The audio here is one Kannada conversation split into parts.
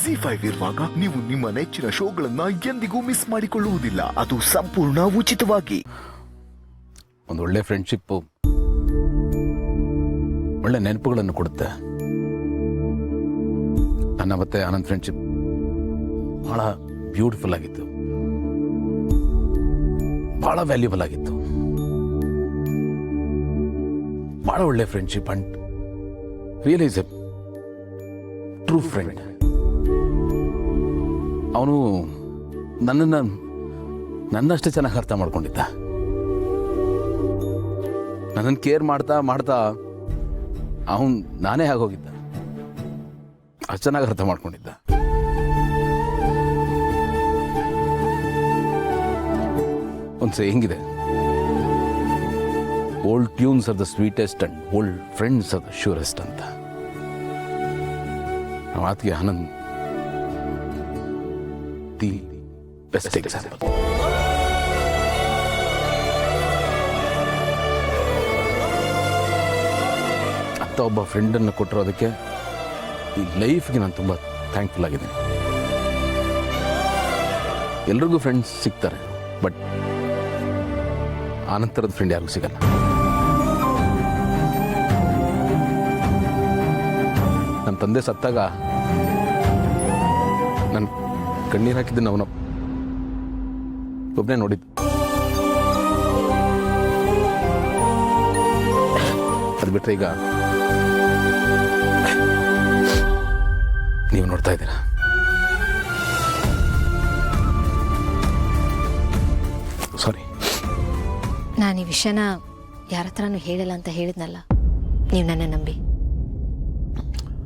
ಜಿ5 ಇರುವಾಗ ನೀವು ನಿಮ್ಮ ನೆಚ್ಚಿನ ಶೋಗಳನ್ನ ಎಂದಿಗೂ ಮಿಸ್ ಮಾಡಿಕೊಳ್ಳುವುದಿಲ್ಲ. ಅದು ಸಂಪೂರ್ಣ ಉಚಿತವಾಗಿ. ಒಂದು ಒಳ್ಳೆ ಫ್ರೆಂಡ್ಶಿಪ್ ಒಳ್ಳೆ ನೆನಪುಗಳನ್ನು ಕೊಡುತ್ತೆ. ನನ್ನ ಮತ್ತೆ ಆನಂದ್ ಫ್ರೆಂಡ್ಶಿಪ್ ಬಹಳ ಬ್ಯೂಟಿಫುಲ್ ಆಗಿತ್ತು, ಬಹಳ ವ್ಯಾಲ್ಯೂಬಲ್ ಆಗಿತ್ತು. ಬಹಳ ಒಳ್ಳೆ friendship and realise A true friend. ಅವನು ನನ್ನಷ್ಟೇ ಚೆನ್ನಾಗಿ ಅರ್ಥ ಮಾಡ್ಕೊಂಡಿದ್ದ. ನನ್ನನ್ನು ಕೇರ್ ಮಾಡ್ತಾ ಮಾಡ್ತಾ ಅವನು ನಾನೇ ಆಗೋಗಿದ್ದ. ಅಷ್ಟು ಚೆನ್ನಾಗಿ ಅರ್ಥ ಮಾಡ್ಕೊಂಡಿದ್ದ. ಒಂದು ಸೇಯಿಂಗ್ ಇದೆ, old tunes are the sweetest and old friends are the surest ಅಂತ. ಆ ಮಾತಿಗೆ ಆನಂದ್ ದಿ ಬೆಸ್ಟ್ ಎಕ್ಸಾಂಪಲ್. ಅಂತ ಒಬ್ಬ ಫ್ರೆಂಡನ್ನು ಕೊಟ್ಟಿರೋದಕ್ಕೆ ಈ ಲೈಫ್ಗೆ ನಾನು ತುಂಬ ಥ್ಯಾಂಕ್ಫುಲ್ ಆಗಿದ್ದೀನಿ. ಎಲ್ರಿಗೂ ಫ್ರೆಂಡ್ಸ್ ಸಿಗ್ತಾರೆ, ಬಟ್ ಆನಂತರದ ಫ್ರೆಂಡ್ ಯಾರಿಗೂ ಸಿಗಲ್ಲ. ನನ್ನ ತಂದೆ ಸತ್ತಾಗ ನನ್ನ ಕಣ್ಣೀರು ಹಾಕಿದ್ದನ್ನು ಅವನ ಒಬ್ಬನೇ ನೋಡಿದ್ದು. ಅದು ಬಿಟ್ಟರೆ ಈಗ ನೀವು ನೋಡ್ತಾ ಇದ್ದೀರಾ. ಸಾರಿ, ನಾನು ಈ ವಿಷಯನ ಯಾರ ಹತ್ರನೂ ಹೇಳಲ್ಲ ಅಂತ ಹೇಳಿದ್ನಲ್ಲ, ನೀವು ನನ್ನ ನಂಬಿ.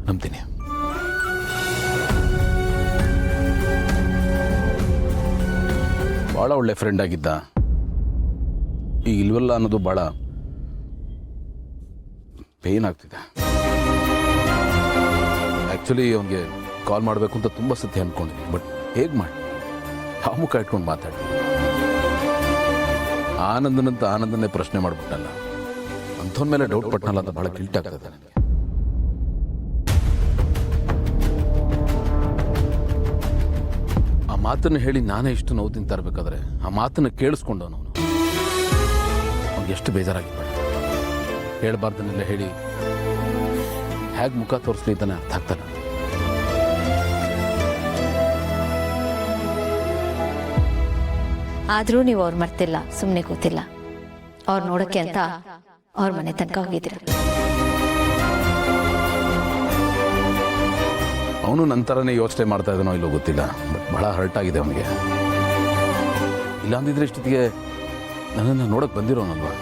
ನಂಬ್ತೀನಿ. ಭಾಳ ಒಳ್ಳೆ ಫ್ರೆಂಡ್ ಆಗಿದ್ದ. ಈಗ ಇಲ್ವಲ್ಲ ಅನ್ನೋದು ಭಾಳ ಪೇನ್ ಆಗ್ತಿದೆ. ಆ್ಯಕ್ಚುಲಿ ಅವನಿಗೆ ಕಾಲ್ ಮಾಡಬೇಕು ಅಂತ ತುಂಬ ಸತಿ ಅಂದ್ಕೊಂಡಿದ್ದೀನಿ, ಬಟ್ ಹೇಗೆ ಮಾಡಿ ಆ ಮುಖ ಇಟ್ಕೊಂಡು ಮಾತಾಡಿ ಆನಂದನ್ನೇ ಪ್ರಶ್ನೆ ಮಾಡಿಬಿಟ್ಟಲ್ಲ, ಅಂಥವನ ಮೇಲೆ ಡೌಟ್ ಪಟ್ಟನಲ್ಲ ಅಂತ ಭಾಳ ಗಿಲ್ಟ್ ಆಗ್ತದೆ ನನಗೆ. ಆ ಮಾತನ್ನು ಹೇಳಿ ನಾನೇ ಇಷ್ಟು ನೋವು ತಿಂತಾ ಇರಬೇಕಾದ್ರೆ ಆ ಮಾತನ್ನು ಕೇಳಿಸ್ಕೊಂಡವನು ಅವ್ನಿಗೆ ಎಷ್ಟು ಬೇಜಾರಾಗಿತ್ತು. ಹೇಳಬಾರ್ದನ್ನೆಲ್ಲ ಹೇಳಿ ಹೇಗೆ ಮುಖ ತೋರಿಸ್ಲಿ ಅಂತಾನೆ ಅರ್ಥ ಆಗ್ತಾನೆ. ಆದರೂ ನೀವು ಅವ್ರು ಮರ್ತಿಲ್ಲ, ಸುಮ್ಮನೆ ಕೂತಿಲ್ಲ. ಅವ್ರು ನೋಡೋಕ್ಕೆ ಅಂತ ಅವ್ರ ಮನೆ ತನಕ ಹೋಗಿದ್ದೀರ. ಅವನು ನಂತರನೇ ಯೋಚನೆ ಮಾಡ್ತಾ ಇದ್ದಾನೋ ಇಲ್ಲೋ ಗೊತ್ತಿಲ್ಲ, ಬಟ್ ಬಹಳ ಹರ್ಟ್ ಆಗಿದೆ ಅವನಿಗೆ. ಇಲ್ಲಾಂದಿದ್ರೆ ಇಷ್ಟೊತ್ತಿಗೆ ನನ್ನನ್ನು ನೋಡಕ್ಕೆ ಬಂದಿರೋನಲ್ವಾ.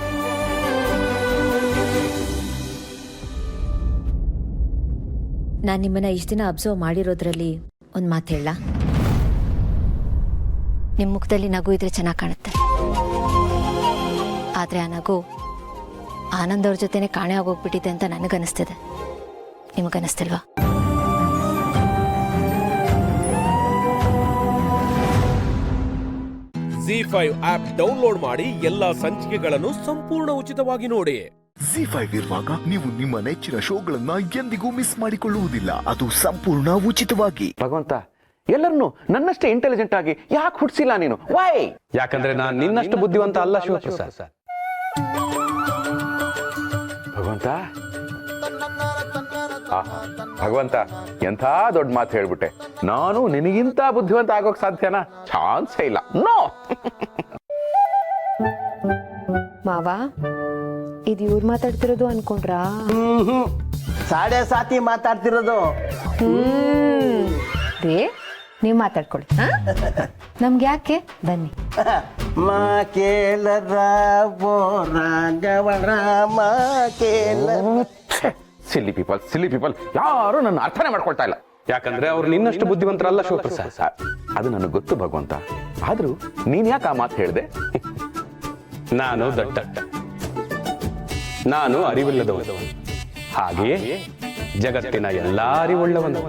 ನಾನು ನಿಮ್ಮನ್ನ ಇಷ್ಟು ದಿನ ಅಬ್ಸರ್ವ್ ಮಾಡಿರೋದ್ರಲ್ಲಿ ಒಂದು ಮಾತು ಹೇಳ. ನಿಮ್ಮ ಮುಖದಲ್ಲಿ ನಗು ಇದ್ರೆ ಚೆನ್ನಾಗಿ ಕಾಣುತ್ತೆ, ಆದರೆ ಆ ನಗು ಆನಂದ್ ಅವ್ರ ಜೊತೆನೆ ಕಾಣೆ ಆಗೋಗ್ಬಿಟ್ಟಿದೆ ಅಂತ ನನಗನ್ನಿಸ್ತಿದೆ. ನಿಮಗನ್ನಿಸ್ತಿಲ್ವಾ? ಜಿ5 ಆಪ್ ಡೌನ್ಲೋಡ್ ಮಾಡಿ ಎಲ್ಲಾ ಸಂಚಿಕೆಗಳನ್ನು ಸಂಪೂರ್ಣ ಉಚಿತವಾಗಿ ನೋಡಿ. ಜಿ5 ಇರುವಾಗ ನೀವು ನಿಮ್ಮ ನೆಚ್ಚಿನ ಶೋಗಳನ್ನ ಎಂದಿಗೂ ಮಿಸ್ ಮಾಡಿಕೊಳ್ಳುವುದಿಲ್ಲ. ಅದು ಸಂಪೂರ್ಣ ಉಚಿತವಾಗಿ. ಭಗವಂತ, ಎಲ್ಲರನ್ನು ನನ್ನಷ್ಟೇ ಇಂಟೆಲಿಜೆಂಟ್ ಆಗಿ ಯಾಕೆ ಹುಟ್ಟಿಸಿಲ್ಲ ನೀನು? ವೈ? ಯಾಕಂದ್ರೆ ನಾನು ನಿನ್ನಷ್ಟು ಬುದ್ಧಿವಂತ ಅಲ್ಲ ಶಿವಪ್ರಸಾದ್. ಭಗವಂತ, ಭಗವಂತ, ಎಂಥ ದೊಡ್ಡ ಮಾತು ಹೇಳ್ಬಿಟ್ಟೆ. ನಾನು ನಿನಗಿಂತ ಬುದ್ಧಿವಂತ ಆಗೋಕ್ ಸಾಧ್ಯನಾ? ಚಾನ್ಸೇ ಇಲ್ಲ. ನೋ. ಮಾವ, ಇದು ಇವ್ರು ಮಾತಾಡ್ತಿರೋದು ಅನ್ಕೊಂಡ್ರಾ? ಸಾಡೆ ಸಾತಿ ಮಾತಾಡ್ತಿರೋದು. ರೇ, ನೀವು ಮಾತಾಡ್ಕೊಳ್ಳಿ. ನಮ್ಗೆ ಯಾಕೆ? ಬನ್ನಿ. ಮಾ ಕೇಳರ ರಾಘವರ ಮಾ ಕೇಳ. ಸಿಲ್ಲಿ ಪೀಪಲ್ ಯಾರು ನನ್ನ ಅರ್ಥನೇ ಮಾಡ್ಕೊಳ್ತಾ ಇಲ್ಲ. ಯಾಕಂದ್ರೆ ಅವ್ರು ನಿನ್ನಷ್ಟು ಬುದ್ಧಿವಂತರಲ್ಲ ಶಿವಪ್ರಸಾದ್. ಅದು ನನಗೆ ಗೊತ್ತು ಭಗವಂತ, ಆದ್ರೂ ನೀನ್ ಯಾಕೆ ಆ ಮಾತು ಹೇಳ್ದೆ? ನಾನು ದಟ್ಟ, ನಾನು ಅರಿವಿಲ್ಲದವನು, ಹಾಗೆಯೇ ಜಗತ್ತಿನ ಎಲ್ಲಾ ಅರಿವುಳ್ಳವನು,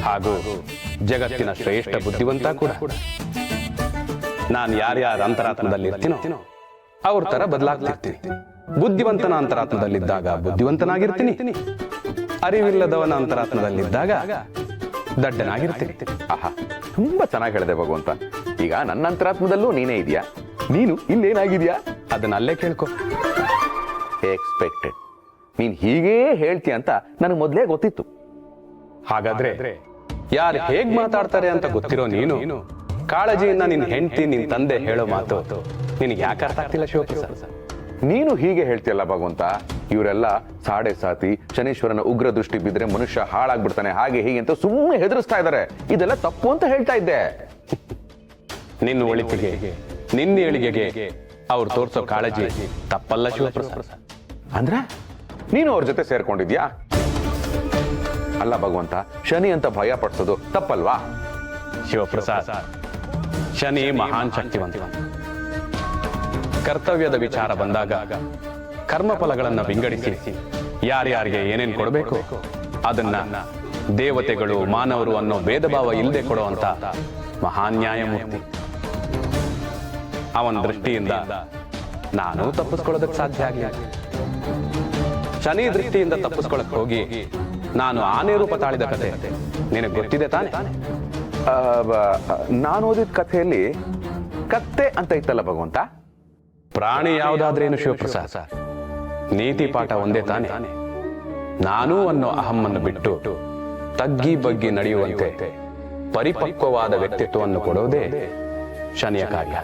ಹಾಗೂ ಜಗತ್ತಿನ ಶ್ರೇಷ್ಠ ಬುದ್ಧಿವಂತ ಕೂಡ. ನಾನು ಯಾರ್ಯಾರ ಅಂತರಾತ್ಮದಲ್ಲಿ ಇರ್ತೀನೋ ಅವ್ರ ತರ ಬದಲಾಗ್ತಿರ್ತೀನಿ. ಬುದ್ಧಿವಂತನ ಅಂತರಾತ್ಮದಲ್ಲಿದ್ದಾಗ ಬುದ್ಧಿವಂತನಾಗಿರ್ತೀನಿ, ಅರಿವಿಲ್ಲದವನ ಅಂತರಾತ್ಮದಲ್ಲಿದ್ದಾಗ ದಡ್ಡನಾಗಿರ್ತೀನಿ. ಆಹಾ, ತುಂಬಾ ಚೆನ್ನಾಗಿ ಹೇಳಿದೆ ಭಗವಂತ. ಈಗ ನನ್ನ ಅಂತರಾತ್ಮದಲ್ಲೂ ನೀನೇ ಇದೆಯಾ, ನೀನು ಇಲ್ಲೇನಾಗಿದ್ಯಾ? ಅದನ್ನ ಅಲ್ಲೇ ಕೇಳ್ಕೊ. ಎಕ್ಸ್ಪೆಕ್ಟೆಡ್. ನೀನ್ ಹೀಗೇ ಹೇಳ್ತೀಯ ಅಂತ ನನಗೆ ಮೊದಲೇ ಗೊತ್ತಿತ್ತು. ಹಾಗಾದ್ರೆ ಯಾರು ಹೇಗ್ ಮಾತಾಡ್ತಾರೆ ಅಂತ ಗೊತ್ತಿರೋ ನೀನು ಕಾಳಜಿಯಿಂದ ನಿನ್ ಹೆಂಡತಿ ನಿನ್ ತಂದೆ ಹೇಳೋ ಮಾತು ನಿನಗೆ ಯಾಕೆ ಅರ್ಥ ಆಗ್ತಿಲ್ಲ ಶಿವಪ್ರಸಾದ್? ನೀನು ಹೀಗೆ ಹೇಳ್ತೀಯಲ್ಲ ಭಗವಂತ, ಇವರೆಲ್ಲ ಸಾಡೆ ಸಾತಿ, ಶನೀಶ್ವರನ ಉಗ್ರ ದೃಷ್ಟಿ ಬಿದ್ರೆ ಮನುಷ್ಯ ಹಾಳಾಗ್ಬಿಡ್ತಾನೆ, ಹಾಗೆ ಹೀಗೆ ಅಂತ ಸುಮ್ಮನೆ ಹೆದರಿಸ್ತಾ ಇದ್ದಾರೆ. ಇದೆಲ್ಲ ತಪ್ಪು ಅಂತ ಹೇಳ್ತಾ ಇದ್ದೆ. ನಿನ್ನ ಒಳಿತಿಗೆ ನಿನ್ನ ಏಳಿಗೆಗೆ ಅವ್ರು ತೋರ್ಸೋ ಕಾಳಜಿ ತಪ್ಪಲ್ಲ ಶಿವಪ್ರಸಾದ್. ಅಂದ್ರೆ ನೀನು ಅವ್ರ ಜೊತೆ ಸೇರ್ಕೊಂಡಿದ್ಯಾ? ಅಲ್ಲ ಭಗವಂತ, ಶನಿ ಅಂತ ಭಯ ಪಡಿಸೋದು ತಪ್ಪಲ್ವಾ? ಶಿವಪ್ರಸಾದ್, ಶನಿ ಮಹಾನ್ ಶಕ್ತಿವಂತ. ಕರ್ತವ್ಯದ ವಿಚಾರ ಬಂದಾಗ ಕರ್ಮಫಲಗಳನ್ನ ವಿಂಗಡಿಸಿ ಯಾರ್ಯಾರಿಗೆ ಏನೇನ್ ಕೊಡಬೇಕು ಅದನ್ನ ದೇವತೆಗಳು ಮಾನವರು ಅನ್ನೋ ಭೇದ ಭಾವ ಇಲ್ಲದೆ ಕೊಡುವಂತ ಮಹಾನ್ ನ್ಯಾಯಮೂರ್ತಿ. ಅವನ ದೃಷ್ಟಿಯಿಂದ ನಾನು ತಪ್ಪಿಸ್ಕೊಳ್ಳೋದಕ್ಕೆ ಸಾಧ್ಯ ಆಗಿಲ್ಲ. ಶನಿ ದೃಷ್ಟಿಯಿಂದ ತಪ್ಪಿಸ್ಕೊಳಕ್ ಹೋಗಿ ನಾನು ಆನೆ ರೂಪ ತಾಳಿದ ಕತೆ ನಿನಗೆ ಗೊತ್ತಿದೆ ತಾನೆ? ನಾನು ಓದಿದ ಕಥೆಯಲ್ಲಿ ಕತ್ತೆ ಅಂತ ಇತ್ತಲ್ಲ ಭಗವಂತ. ಪ್ರಾಣಿ ಯಾವುದಾದ್ರೇನು ಶಿವಪ್ರಸಾದ್, ನೀತಿ ಪಾಠ ಒಂದೇ ತಾನೆ. ನಾನು ಅನ್ನೋ ಅಹಮ್ಮನ್ನು ಬಿಟ್ಟು ತಗ್ಗಿ ಬಗ್ಗಿ ನಡೆಯುವಂತೆ ಪರಿಪಕ್ವವಾದ ವ್ಯಕ್ತಿತ್ವವನ್ನು ಕೊಡೋದೇ ಶನಿಯ ಕಾರ್ಯ.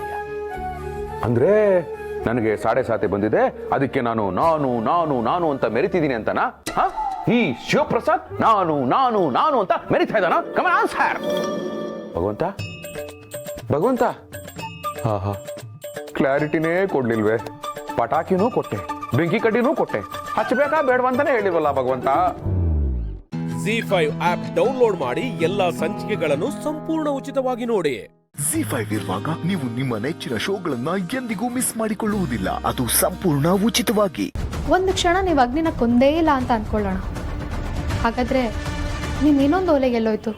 ಅಂದ್ರೆ ನನಗೆ ಸಾಡೆ ಸಾತೆ ಬಂದಿದೆ, ಅದಕ್ಕೆ ನಾನು ನಾನು ನಾನು ನಾನು ಅಂತ ಮೆರಿತಿದ್ದೀನಿ ಅಂತನಾ? ಈ ಶಿವಪ್ರಸಾದ್ ನಾನು ನಾನು ನಾನು ಅಂತ ಮೆರಿತಾ ಇದ್ದಾನ? Come on sir. ಭಗವಂತ ಭಗವಂತ, ಕ್ಲಾರಿಟಿನೇ ಕೊಡ್ಲಿಲ್ವೇ? ಪಟಾಕಿನೂ ಕೊಟ್ಟೆ, ಬೆಂಕಿ ಕಡ್ಡಿನೂ ಕೊಟ್ಟೆ, ಹಚ್ಚಬೇಕಾ ಬೇಡವಾ ಅಂತಾನೆ ಹೇಳಿಲ್ವಲ್ಲ ಭಗವಂತ. ZEE5 ಆಪ್ ಡೌನ್ಲೋಡ್ ಮಾಡಿ ಎಲ್ಲಾ ಸಂಚಿಕೆಗಳನ್ನು ಸಂಪೂರ್ಣ ಉಚಿತವಾಗಿ ನೋಡಿ. ZEE5 ಇರುವಾಗ ನೀವು ನಿಮ್ಮ ನೆಚ್ಚಿನ ಶೋಗಳನ್ನ ಎಂದಿಗೂ ಮಿಸ್ ಮಾಡಿಕೊಳ್ಳುವುದಿಲ್ಲ, ಅದು ಸಂಪೂರ್ಣ ಉಚಿತವಾಗಿ. ಒಂದು ಕ್ಷಣ ನೀವು ಅಗ್ನಿನ ಕೊಂದೇ ಇಲ್ಲ ಅಂತ ಅನ್ಕೊಳ್ಳೋಣ. ಹಾಗಾದ್ರೆ ನಿಮ್ ಇನ್ನೊಂದು ಓಲೆ ಎಲ್ಲೋಯ್ತು?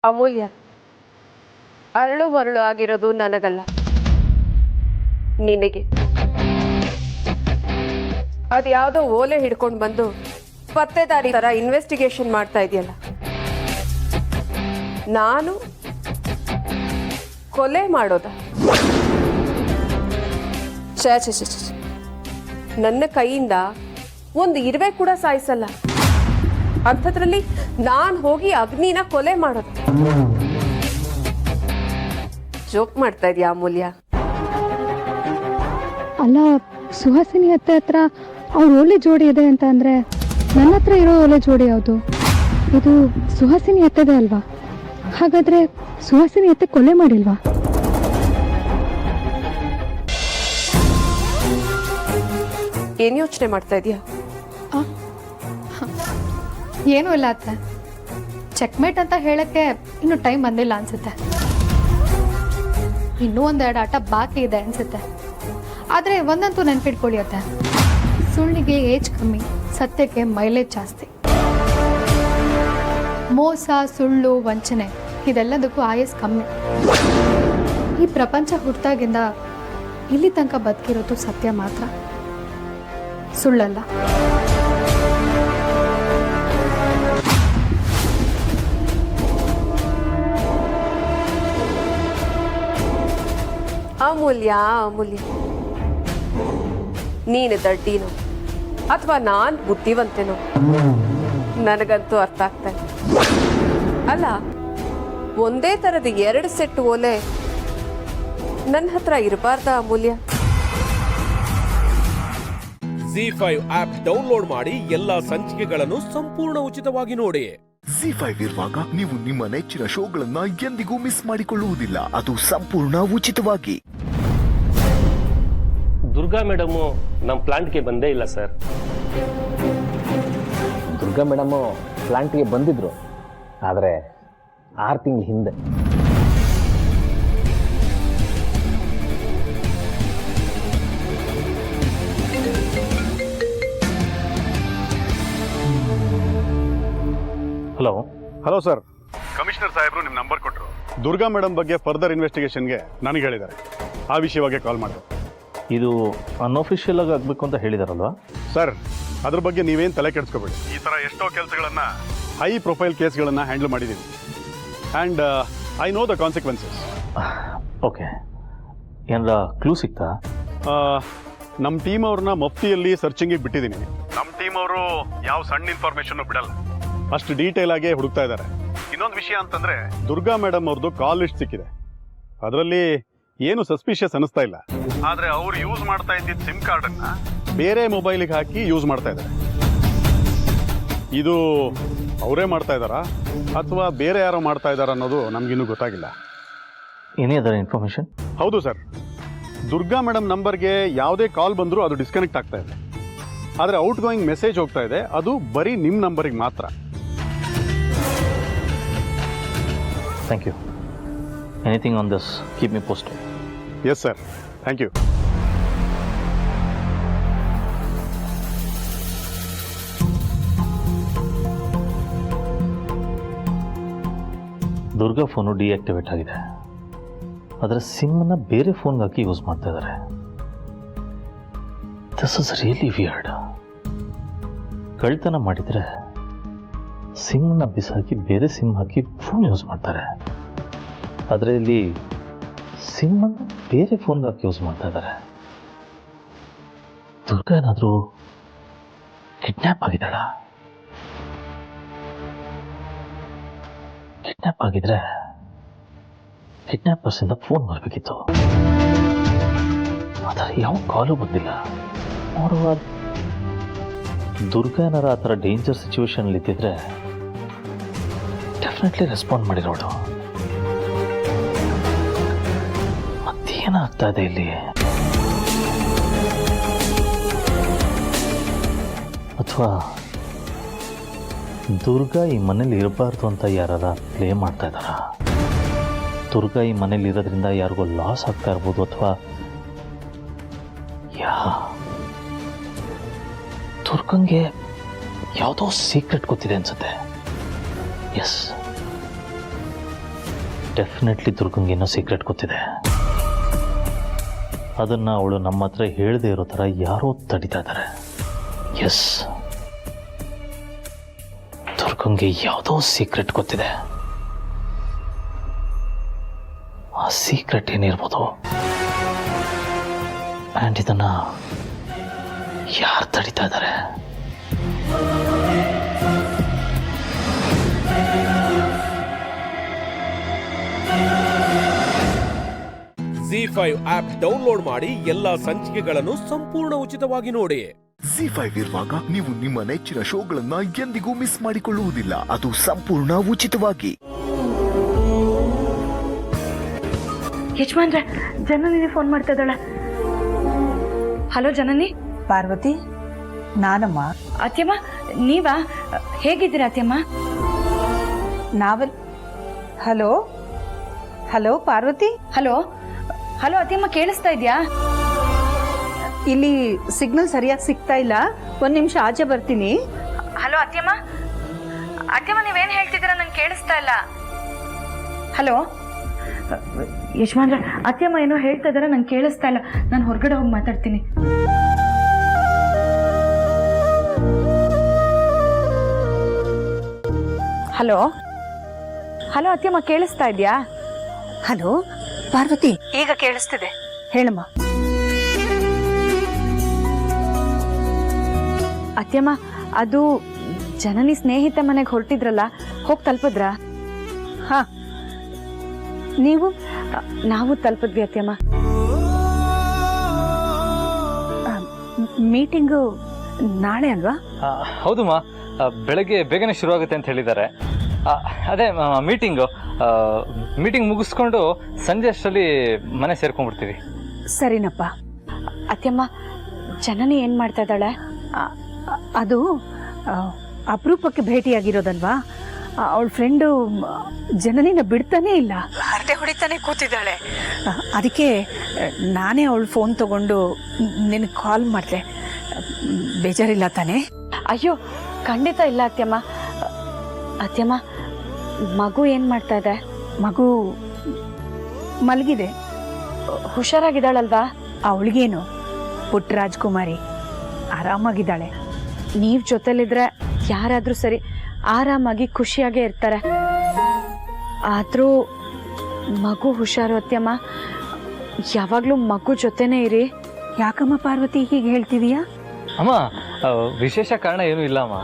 ಅಮೂಲ್ಯ, ಅರಳು ಮರಳು ಆಗಿರೋದು ನನಗಲ್ಲ, ನಿನಗೆ. ಅದ್ಯಾವುದೋ ಓಲೆ ಹಿಡ್ಕೊಂಡು ಬಂದು ಪತ್ತೆದಾರಿ ತರ ಇನ್ವೆಸ್ಟಿಗೇಷನ್ ಮಾಡ್ತಾ ಇದೆಯಲ್ಲ, ನಾನು ಕೊಲೆ ಮಾಡೋದ? ಛೇ ಛೇ ಛೇ ಛೇ, ನನ್ನ ಕೈಯಿಂದ ಒಂದು ಇರುವೆ ಕೂಡ ಸಾಯಿಸಲ್ಲ, ಅಂಥದ್ರಲ್ಲಿ ನಾನು ಹೋಗಿ ಅಗ್ನಿನ ಕೊಲೆ ಮಾಡೋದು? ಜೋಕ್ ಮಾಡ್ತಾ ಇದೀಯಾ ಅಮೂಲ್ಯ? ಅಲ್ಲ, ಸುಹಾಸಿನಿ ಅತ್ತೆ ಹತ್ರ ಅವ್ರ ಓಲೆ ಜೋಡಿ ಇದೆ ಅಂತ ಅಂದ್ರೆ ನನ್ನ ಹತ್ರ ಇರೋ ಓಲೆ ಜೋಡಿ ಯಾವುದು? ಇದು ಸುಹಾಸಿನಿ ಅತ್ತೆದೇ ಅಲ್ವಾ? ಹಾಗಾದ್ರೆ ಸುಹಾಸಿನಿ ಅತ್ತೆ ಕೊಲೆ ಮಾಡಿಲ್ವಾ? ಏನ್ ಯೋಚನೆ ಮಾಡ್ತಾ ಇದೀಯಾ? ಏನೂ ಇಲ್ಲ ಅತ್ತೆ, ಚೆಕ್ಮೇಟ್ ಅಂತ ಹೇಳಕ್ಕೆ ಇನ್ನು ಟೈಮ್ ಬಂದಿಲ್ಲ ಅನ್ಸುತ್ತೆ. ಇನ್ನೂ ಒಂದೆರಡು ಆಟ ಬಾಕಿ ಇದೆ ಅನ್ಸುತ್ತೆ. ಆದರೆ ಒಂದಂತೂ ನೆನ್ಪಿಟ್ಕೊಳ್ಳಿ ಅತ್ತೆ, ಸುಳ್ಳಿಗೆ ಏಜ್ ಕಮ್ಮಿ, ಸತ್ಯಕ್ಕೆ ಮೈಲೇಜ್ ಜಾಸ್ತಿ. ಮೋಸ, ಸುಳ್ಳು, ವಂಚನೆ ಇದೆಲ್ಲದಕ್ಕೂ ಆಯಸ್ ಕಮ್ಮಿ. ಈ ಪ್ರಪಂಚ ಹುಟ್ಟಾಗಿಂದ ಇಲ್ಲಿ ತನಕ ಬದುಕಿರೋದು ಸತ್ಯ ಮಾತ್ರ, ಸುಳ್ಳಲ್ಲ. ಅಮೂಲ್ಯ, ಅಮೂಲ್ಯ, ನೀನು ದಡ್ಡಿನೋ ಅಥವಾ ನಾನ್ ಬುದ್ಧಿವಂತೆನೋ ನನಗಂತೂ ಅರ್ಥ ಆಗ್ತಾ ಇಲ್ಲ. ಅಲ್ಲ, ಒಂದೇ ಥರದ 2 ಸೆಟ್ ಓಲೆ ನನ್ನ ಹತ್ರ ಇರಬಾರ್ದ ಅಮೂಲ್ಯ? ZEE5 ಆಪ್ ಡೌನ್ಲೋಡ್ ಮಾಡಿ ಎಲ್ಲಾ ಸಂಚಿಕೆಗಳನ್ನು ಸಂಪೂರ್ಣ ಉಚಿತವಾಗಿ ನೋಡಿ. ZEE5 ಇರುವಾಗ ನೀವು ನಿಮ್ಮ ನೆಚ್ಚಿನ ಶೋಗಳನ್ನ ಎಂದಿಗೂ ಮಿಸ್ ಮಾಡಿಕೊಳ್ಳುವುದಿಲ್ಲ. ಅದು ಸಂಪೂರ್ಣ ಉಚಿತವಾಗಿ. ದುರ್ಗಾ ಮೇಡಮು ನಮ್ಮ ಪ್ಲಾಂಟ್ಗೆ ಬಂದೇ ಇಲ್ಲ ಸರ್. ದುರ್ಗಾ ಮೇಡಮು ಪ್ಲಾಂಟ್ಗೆ ಬಂದಿದ್ರು, ಆದರೆ 6 ತಿಂಗಳ ಹಿಂದೆ. ಹಲೋ ಹಲೋ ಸರ್, ಕಮಿಷನರ್ ಸಾಹೇಬರು ನಿಮ್ಮ ನಂಬರ್ ಕೊಟ್ಟರು. ದುರ್ಗಾ ಮೇಡಮ್ ಬಗ್ಗೆ ಫರ್ದರ್ ಇನ್ವೆಸ್ಟಿಗೇಷನ್ಗೆ ನನಗೆ ಹೇಳಿದ್ದಾರೆ. ಆ ವಿಷಯವಾಗಿ ಕಾಲ್ ಮಾಡಿದೆ. ಇದು ಅನ್ಅಫಿಷಿಯಲ್ ಆಗಿ ಆಗಬೇಕು ಅಂತ ಹೇಳಿದಾರಲ್ವಾ ಸರ್? ಅದ್ರ ಬಗ್ಗೆ ನೀವೇನು ತಲೆ ಕೆಡಿಸ್ಕೋಬೇಡಿ. ಈ ಥರ ಎಷ್ಟೋ ಕೆಲಸಗಳನ್ನ, ಹೈ ಪ್ರೊಫೈಲ್ ಕೇಸ್ಗಳನ್ನು ಹ್ಯಾಂಡಲ್ ಮಾಡಿದ್ದೀವಿ. And I know the consequences. Okay, ಏನಾರ ಕ್ಲೂ ಸಿಗ್ತಾ? ನಮ್ಮ ಟೀಮ್ ಅವ್ರನ್ನ ಮಫ್ತಿಯಲ್ಲಿ ಸರ್ಚಿಂಗಿಗೆ ಬಿಟ್ಟಿದ್ದೀನಿ. ನಮ್ಮ ಟೀಮ್ ಅವರು ಯಾವ ಸಣ್ಣ ಇನ್ಫಾರ್ಮೇಷನ್ ಬಿಡಲ್ಲ, ಅಷ್ಟು ಡೀಟೇಲ್ ಆಗಿ ಹುಡುಕ್ತಾ ಇದ್ದಾರೆ. ಇನ್ನೊಂದು ವಿಷಯ ಅಂತಂದ್ರೆ, ದುರ್ಗಾ ಮೇಡಮ್ ಅವ್ರದ್ದು ಕಾಲ್ ಲಿಸ್ಟ್ ಸಿಕ್ಕಿದೆ. ಅದರಲ್ಲಿ ಏನು ಸಸ್ಪಿಷಿಯಸ್ ಅನಿಸ್ತಾ ಇಲ್ಲ. ಆದ್ರೆ ಅವ್ರು ಯೂಸ್ ಮಾಡ್ತಾ ಇದ್ದಿದ್ದ ಸಿಮ್ ಕಾರ್ಡ್ ಅನ್ನ ಬೇರೆ ಮೊಬೈಲಿಗೆ ಹಾಕಿ ಯೂಸ್ ಮಾಡ್ತಾ ಇದ್ದಾರೆ. ಇದು ಅವರೇ ಮಾಡ್ತಾ ಇದ್ದಾರಾ ಅಥವಾ ಬೇರೆ ಯಾರೋ ಮಾಡ್ತಾ ಇದ್ದಾರಾ ಅನ್ನೋದು ನಮ್ಗಿನ್ನೂ ಗೊತ್ತಾಗಿಲ್ಲ. ಏನೇ ಅದರ ಇನ್ಫಾರ್ಮೇಶನ್? ಹೌದು ಸರ್, ದುರ್ಗಾ ಮೇಡಮ್ ನಂಬರ್ಗೆ ಯಾವುದೇ ಕಾಲ್ ಬಂದರೂ ಅದು ಡಿಸ್ಕನೆಕ್ಟ್ ಆಗ್ತಾ ಇದೆ. ಆದರೆ ಔಟ್ ಗೋಯಿಂಗ್ ಮೆಸೇಜ್ ಹೋಗ್ತಾ ಇದೆ, ಅದು ಬರೀ ನಿಮ್ಮ ನಂಬರಿಗೆ ಮಾತ್ರ. Thank you. Anything on this, keep me posted. Yes sir, thank you. Durga phone deactivate ಆಗಿದೆ, ಅದರ ಸಿಮ್ಮನ್ನು ಬೇರೆ ಫೋನ್ಗೆ ಹಾಕಿ ಯೂಸ್ ಮಾಡ್ತಾ ಇದ್ದಾರೆ. This is really weird. ಕಳ್ತನ ಮಾಡಿದರೆ ಸಿಮ್ಮನ್ನು ಬಿಸಾಕಿ ಬೇರೆ ಸಿಮ್ ಹಾಕಿ ಫೋನ್ ಯೂಸ್ ಮಾಡ್ತಾರೆ, ಆದರೆ ಇಲ್ಲಿ ಸಿಮ್ಮನ್ನು ಬೇರೆ ಫೋನ್ಗೆ ಹಾಕಿ ಯೂಸ್ ಮಾಡ್ತಾ ಇದ್ದಾರೆ. ದುರ್ಗಾ ಏನಾದರೂ ಕಿಡ್ನ್ಯಾಪ್ ಆಗಿದ್ದಾಳ? ಕಿಡ್ನ್ಯಾಪ್ ಆಗಿದ್ರೆ ಕಿಡ್ನ್ಯಾಪರ್ಸಿಂದ ಫೋನ್ ಬರಬೇಕಿತ್ತು, ಆದರೆ ಯಾವ ಕಾಲು ಬಂದಿಲ್ಲ. ನೋಡುವ ದುರ್ಗಾ ಏನಾರ ಆ ಥರ ಡೇಂಜರ್ ಸಿಚುವೇಶನಲ್ಲಿ ಇದ್ದಿದ್ರೆ ಡೆಫಿನೆಟ್ಲಿ ರೆಸ್ಪಾಂಡ್ ಮಾಡಿರೋಳು. ಮತ್ತೇನಾಗ್ತಾ ಇದೆ ಇಲ್ಲಿ? ಅಥವಾ ದುರ್ಗಾ ಈ ಮನೇಲಿ ಇರಬಾರ್ದು ಅಂತ ಯಾರ ಪ್ಲೇ ಮಾಡ್ತಾ ಇದ್ದಾರ? ದುರ್ಗಾ ಈ ಮನೇಲಿ ಇರೋದ್ರಿಂದ ಯಾರಿಗೋ ಲಾಸ್ ಆಗ್ತಾ ಇರ್ಬೋದು, ಅಥವಾ ದುರ್ಗಂಗೆ ಯಾವುದೋ ಸೀಕ್ರೆಟ್ ಗೊತ್ತಿದೆ ಅನ್ಸುತ್ತೆ. ಎಸ್, ಡೆಫಿನೆಟ್ಲಿ ದುರ್ಗಂಗೆ ಏನೋ ಸೀಕ್ರೆಟ್ ಗೊತ್ತಿದೆ. ಅದನ್ನು ಅವಳು ನಮ್ಮ ಹತ್ರ ಹೇಳದೇ ಇರೋ ಥರ ಯಾರೋ ತಡಿತಾ ಇದ್ದಾರೆ. ಎಸ್, ದುರ್ಗಂಗೆ ಯಾವುದೋ ಸೀಕ್ರೆಟ್ ಗೊತ್ತಿದೆ. ಆ ಸೀಕ್ರೆಟ್ ಏನಿರ್ಬೋದು, ಆ್ಯಂಡ್ ಇದನ್ನು ಯಾರು ತಡಿತಾ ಇದ್ದಾರೆ? ZEE5 ಆಪ್ ಡೌನ್ಲೋಡ್ ಮಾಡಿ ಎಲ್ಲಾ ಸಂಚಿಕೆಗಳನ್ನು ಸಂಪೂರ್ಣ ಉಚಿತವಾಗಿ ನೋಡಿ. ZEE5 ಇರುವಾಗ ನೀವು ನಿಮ್ಮ ನೆಚ್ಚಿನ ಶೋಗಳನ್ನ ಎಂದಿಗೂ ಮಿಸ್ ಮಾಡಿಕೊಳ್ಳುವುದಿಲ್ಲ. ಅದು ಸಂಪೂರ್ಣ ಉಚಿತವಾಗಿ. ಯಜಮಾನ್ರೆ, ಜನನಿ ಫೋನ್ ಮಾಡ್ತಾ ಇದ್ದಾಳೆ. ಹಲೋ ಜನನಿ. ಪಾರ್ವತಿ, ನಾನಮ್ಮ. ಅತ್ಯಮ್ಮ, ನೀವಾ? ಹೇಗಿದ್ದೀರಾ ಅತ್ಯಮ್ಮ? ನಾವೆಲ್ hello hello Parvati. Hello hello ಅತ್ಯಮ್ಮ, ಕೇಳಿಸ್ತಾ ಇದೆಯಾ? ಇಲ್ಲಿ ಸಿಗ್ನಲ್ ಸರಿಯಾಗಿ ಸಿಗ್ತಾ ಇಲ್ಲ, 1 ನಿಮಿಷ ಆಚೆ ಬರ್ತೀನಿ. ಹಲೋ ಅತ್ಯಮ್ಮ. ಅತ್ಯಮ್ಮ, ನೀವೇನು ಹೇಳ್ತಿದ್ದೀರಾ? ನಂಗೆ ಕೇಳಿಸ್ತಾ ಇಲ್ಲ. ಹಲೋ ಯಜಮಾನ್ರೆ, ಅತ್ಯಮ್ಮ ಏನೋ ಹೇಳ್ತಾ ಇದಾರೆ, ನಂಗೆ ಕೇಳಿಸ್ತಾ ಇಲ್ಲ. ನಾನು ಹೊರಗಡೆ ಹೋಗಿ ಮಾತಾಡ್ತೀನಿ. ಹಲೋ ಹಲೋ ಅತ್ಯಮ್ಮ, ಕೇಳಿಸ್ತಾ ಇದೆಯಾ? ಹಲೋ ಪಾರ್ವತಿ, ಈಗ ಕೇಳಿಸ್ತಿದೆ, ಹೇಳಮ್ಮ. ಅತ್ಯಮ್ಮ. ಅದು ಜನನಿ ಸ್ನೇಹಿತ ಮನೆಗೆ ಹೊರಟಿದ್ರಲ್ಲ, ಹೋಗಿ ತಲುಪಿದ್ರಾ? ಹಾ, ನೀವು? ನಾವು ತಲುಪಿದ್ವಿ ಅತ್ಯಮ್ಮ. ಮೀಟಿಂಗು ನಾಳೆ ಅಲ್ವಾ? ಹೌದಮ್ಮ, ಬೆಳಗ್ಗೆ ಬೇಗನೆ ಶುರುವಾಗುತ್ತೆ ಅಂತ ಹೇಳಿದ್ದಾರೆ. ಅದೇ ಮೀಟಿಂಗ್ ಮುಗಿಸ್ಕೊಂಡು ಸಂಜೆ ಅಷ್ಟರಲ್ಲಿ ಮನೆ ಸೇರ್ಕೊಂಡ್ಬಿಡ್ತೀವಿ. ಸರಿನಪ್ಪ. ಅತ್ಯಮ್ಮ, ಜನನಿ ಏನು ಮಾಡ್ತಾ ಇದ್ದಾಳೆ? ಅದು ಅಪರೂಪಕ್ಕೆ ಭೇಟಿಯಾಗಿರೋದಲ್ವಾ, ಅವಳ ಫ್ರೆಂಡು ಜನನಿನ ಬಿಡ್ತಾನೇ ಇಲ್ಲ, ಹರಟೆ ಹೊಡಿತಾನೆ ಕೂತಿದ್ದಾಳೆ. ಅದಕ್ಕೆ ನಾನೇ ಅವಳು ಫೋನ್ ತಗೊಂಡು ನಿನಗೆ ಕಾಲ್ ಮಾಡಿದೆ. ಬೇಜಾರಿಲ್ಲ ತಾನೇ? ಅಯ್ಯೋ, ಖಂಡಿತ ಇಲ್ಲ ಅತ್ಯಮ್ಮ. ಅತ್ಯಮ್ಮ, ಮಗು ಏನು ಮಾಡ್ತಾ ಇದೆ? ಮಗು ಮಲಗಿದೆ. ಹುಷಾರಾಗಿದ್ದಾಳಲ್ವಾ? ಅವಳಿಗೇನು, ಪುಟ್ಟ ರಾಜ್ಕುಮಾರಿ ಆರಾಮಾಗಿದ್ದಾಳೆ. ನೀವು ಜೊತೆಲಿದ್ರೆ ಯಾರಾದರೂ ಸರಿ ಆರಾಮಾಗಿ ಖುಷಿಯಾಗೇ ಇರ್ತಾರೆ. ಆದರೂ ಮಗು ಹುಷಾರು ಅತ್ಯಮ್ಮ, ಯಾವಾಗಲೂ ಮಗು ಜೊತೆನೇ ಇರಿ. ಯಾಕಮ್ಮ ಪಾರ್ವತಿ ಹೀಗೆ ಹೇಳ್ತಿದೀಯಾ? ಅಮ್ಮ, ವಿಶೇಷ ಕಾರಣ ಏನೂ ಇಲ್ಲ ಅಮ್ಮ.